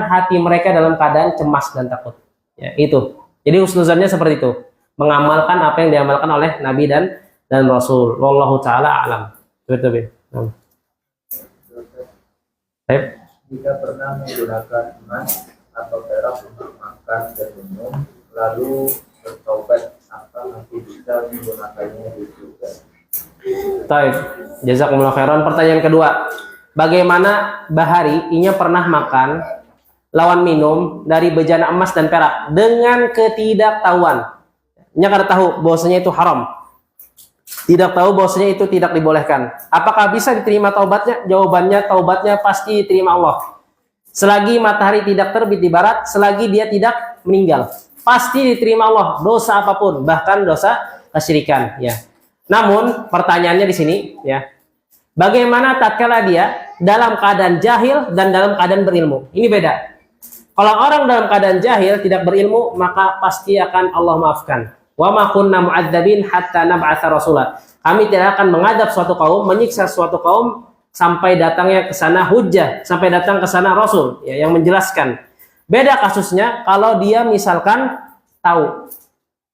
hati mereka dalam keadaan cemas dan takut. Ya, itu. Jadi husnuzannya seperti itu, mengamalkan apa yang diamalkan oleh Nabi dan Rasul. Wallahu ta'ala alam. Betul. Jika pernah menggunakan emas atau perak untuk makan dan minum, lalu bertobat, apa nanti bisa menggunakannya di surga? Baik, jazakumullah khairan. Pertanyaan kedua, bagaimana Bahari inya pernah makan lawan minum dari bejana emas dan perak dengan ketidaktahuan? Inya kada tahu bahwasanya itu haram. Tidak tahu bahwasanya itu tidak dibolehkan. Apakah bisa diterima taubatnya? Jawabannya taubatnya pasti diterima Allah. Selagi matahari tidak terbit di barat, selagi dia tidak meninggal, pasti diterima Allah. Dosa apapun, bahkan dosa kesyirikan, ya. Namun pertanyaannya di sini, ya, bagaimana tatkala dia dalam keadaan jahil dan dalam keadaan berilmu? Ini beda. Kalau orang dalam keadaan jahil tidak berilmu, maka pasti akan Allah maafkan. Wa ma kunna mu'adzabin hatta nab'atsa rasula. Kami tidak akan mengadab suatu kaum, menyiksa suatu kaum sampai datangnya ke sana hujjah, sampai datang ke sana rasul, ya, yang menjelaskan. Beda kasusnya kalau dia misalkan tahu,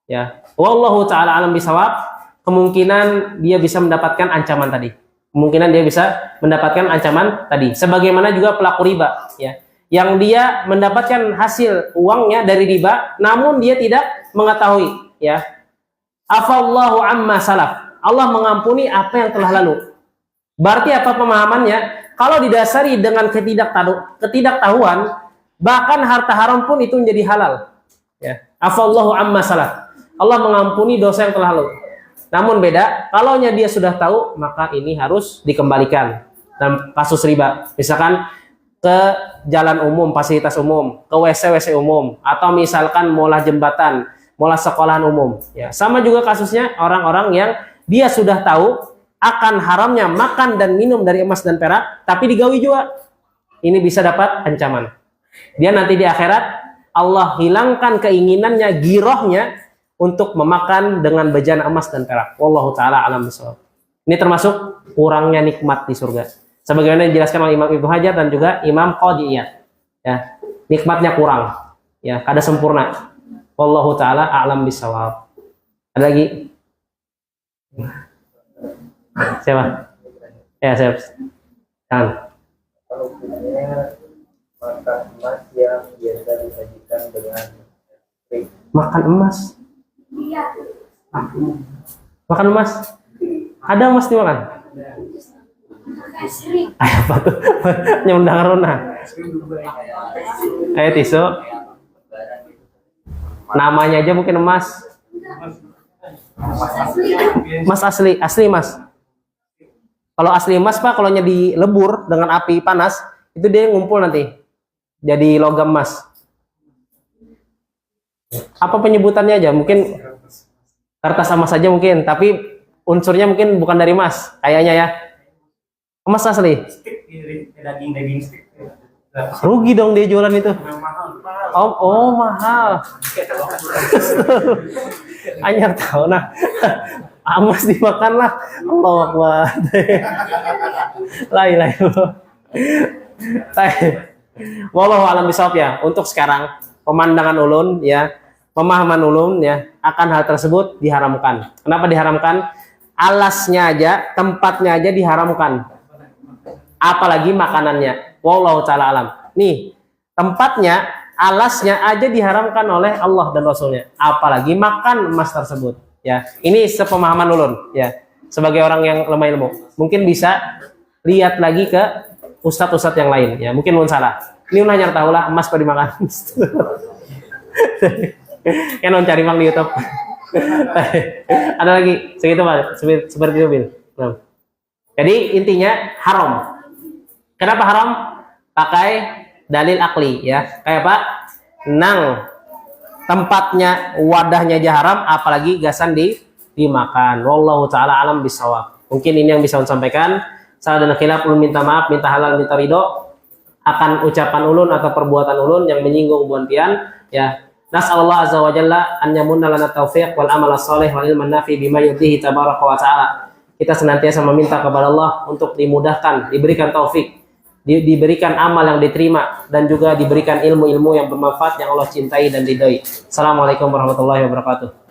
ya. Wallahu ta'ala alam bisawab. Kemungkinan dia bisa mendapatkan ancaman tadi. Kemungkinan dia bisa mendapatkan ancaman tadi. Sebagaimana juga pelaku riba, ya, yang dia mendapatkan hasil uangnya dari riba, namun dia tidak mengetahui, ya. Afallahu amma salaf. Allah mengampuni apa yang telah lalu. Berarti apa pemahamannya? Kalau didasari dengan ketidaktahuan, bahkan harta haram pun itu menjadi halal. Ya. Afallahu amma salaf. Allah mengampuni dosa yang telah lalu. Namun beda, kalau dia sudah tahu, maka ini harus dikembalikan. Dalam kasus riba, misalkan ke jalan umum, fasilitas umum, ke WC umum, atau misalkan mola jembatan, mola sekolahan umum. Ya, sama juga kasusnya orang-orang yang dia sudah tahu akan haramnya makan dan minum dari emas dan perak, tapi digawi juga. Ini bisa dapat ancaman. Dia nanti di akhirat, Allah hilangkan keinginannya, girohnya, untuk memakan dengan bejana emas dan perak. Wallahu ta'ala alam bisawab. Ini termasuk kurangnya nikmat di surga. Sebagaimana dijelaskan oleh Imam Ibnu Hajar dan juga Imam Qadiyah. Ya, nikmatnya kurang. Ya, kada sempurna. Wallahu taala a'lam bishawab. Ada lagi? Siapa? Ya, siapa? Kan. Kalau punya makan emas yang biasa disajikan dengan Makan emas. Makan emas. Ada emas dimakan? Apa tuh? Nyundang Rona. Kayak tisu. Namanya aja mungkin emas. Mas asli mas. Kalau asli emas Pak, kalau dilebur dengan api panas, itu dia ngumpul nanti jadi logam emas. Apa penyebutannya aja? Mungkin kertas emas saja mungkin, tapi unsurnya mungkin bukan dari emas, kayaknya ya. Emas asli. Daging stick. Rugi dong dia jualan itu. Oh mahal. Anyar tahu nah. Emas dimakan lah. Allah Akbar. Lain. Wallahu a'lam bishawab ya. Untuk sekarang pemandangan ulun ya, pemahaman ulun ya akan hal tersebut diharamkan. Kenapa diharamkan? Alasnya aja, tempatnya aja diharamkan. Apalagi makanannya. Wallahu taala alam. Nih, tempatnya, alasnya aja diharamkan oleh Allah dan Rasulnya. Apalagi makan emas tersebut. Ya, ini sepemahaman ulun. Ya, sebagai orang yang lemah ilmu, mungkin bisa lihat lagi ke ustadz-ustadz yang lain. Ya, mungkin ulun salah. Ini ulun hanya tahu lah emas pada dimakan. Kan ulun cari mang di YouTube. Ada lagi segitu Pak, seperti itu Bil. Nah. Jadi intinya haram. Kenapa haram? Pakai dalil akli ya. Kayak Pak, nang tempatnya, wadahnya aja haram, apalagi gasan dimakan. Wallahu taala alam bisawab. Mungkin ini yang bisa ulun sampaikan. Salah dan khilaf ulun minta maaf, minta halal, minta ridho akan ucapan ulun atau perbuatan ulun yang menyinggung buantian ya. Nas'alullah azza wa jalla an yamunna lana taufiq wal amal shalih wal ilman nafi bima yurdihi tabaraka wa ta'ala. Kita senantiasa meminta kepada Allah untuk dimudahkan, diberikan taufik, diberikan amal yang diterima dan juga diberikan ilmu-ilmu yang bermanfaat yang Allah cintai dan ridhoi. Assalamualaikum warahmatullahi wabarakatuh.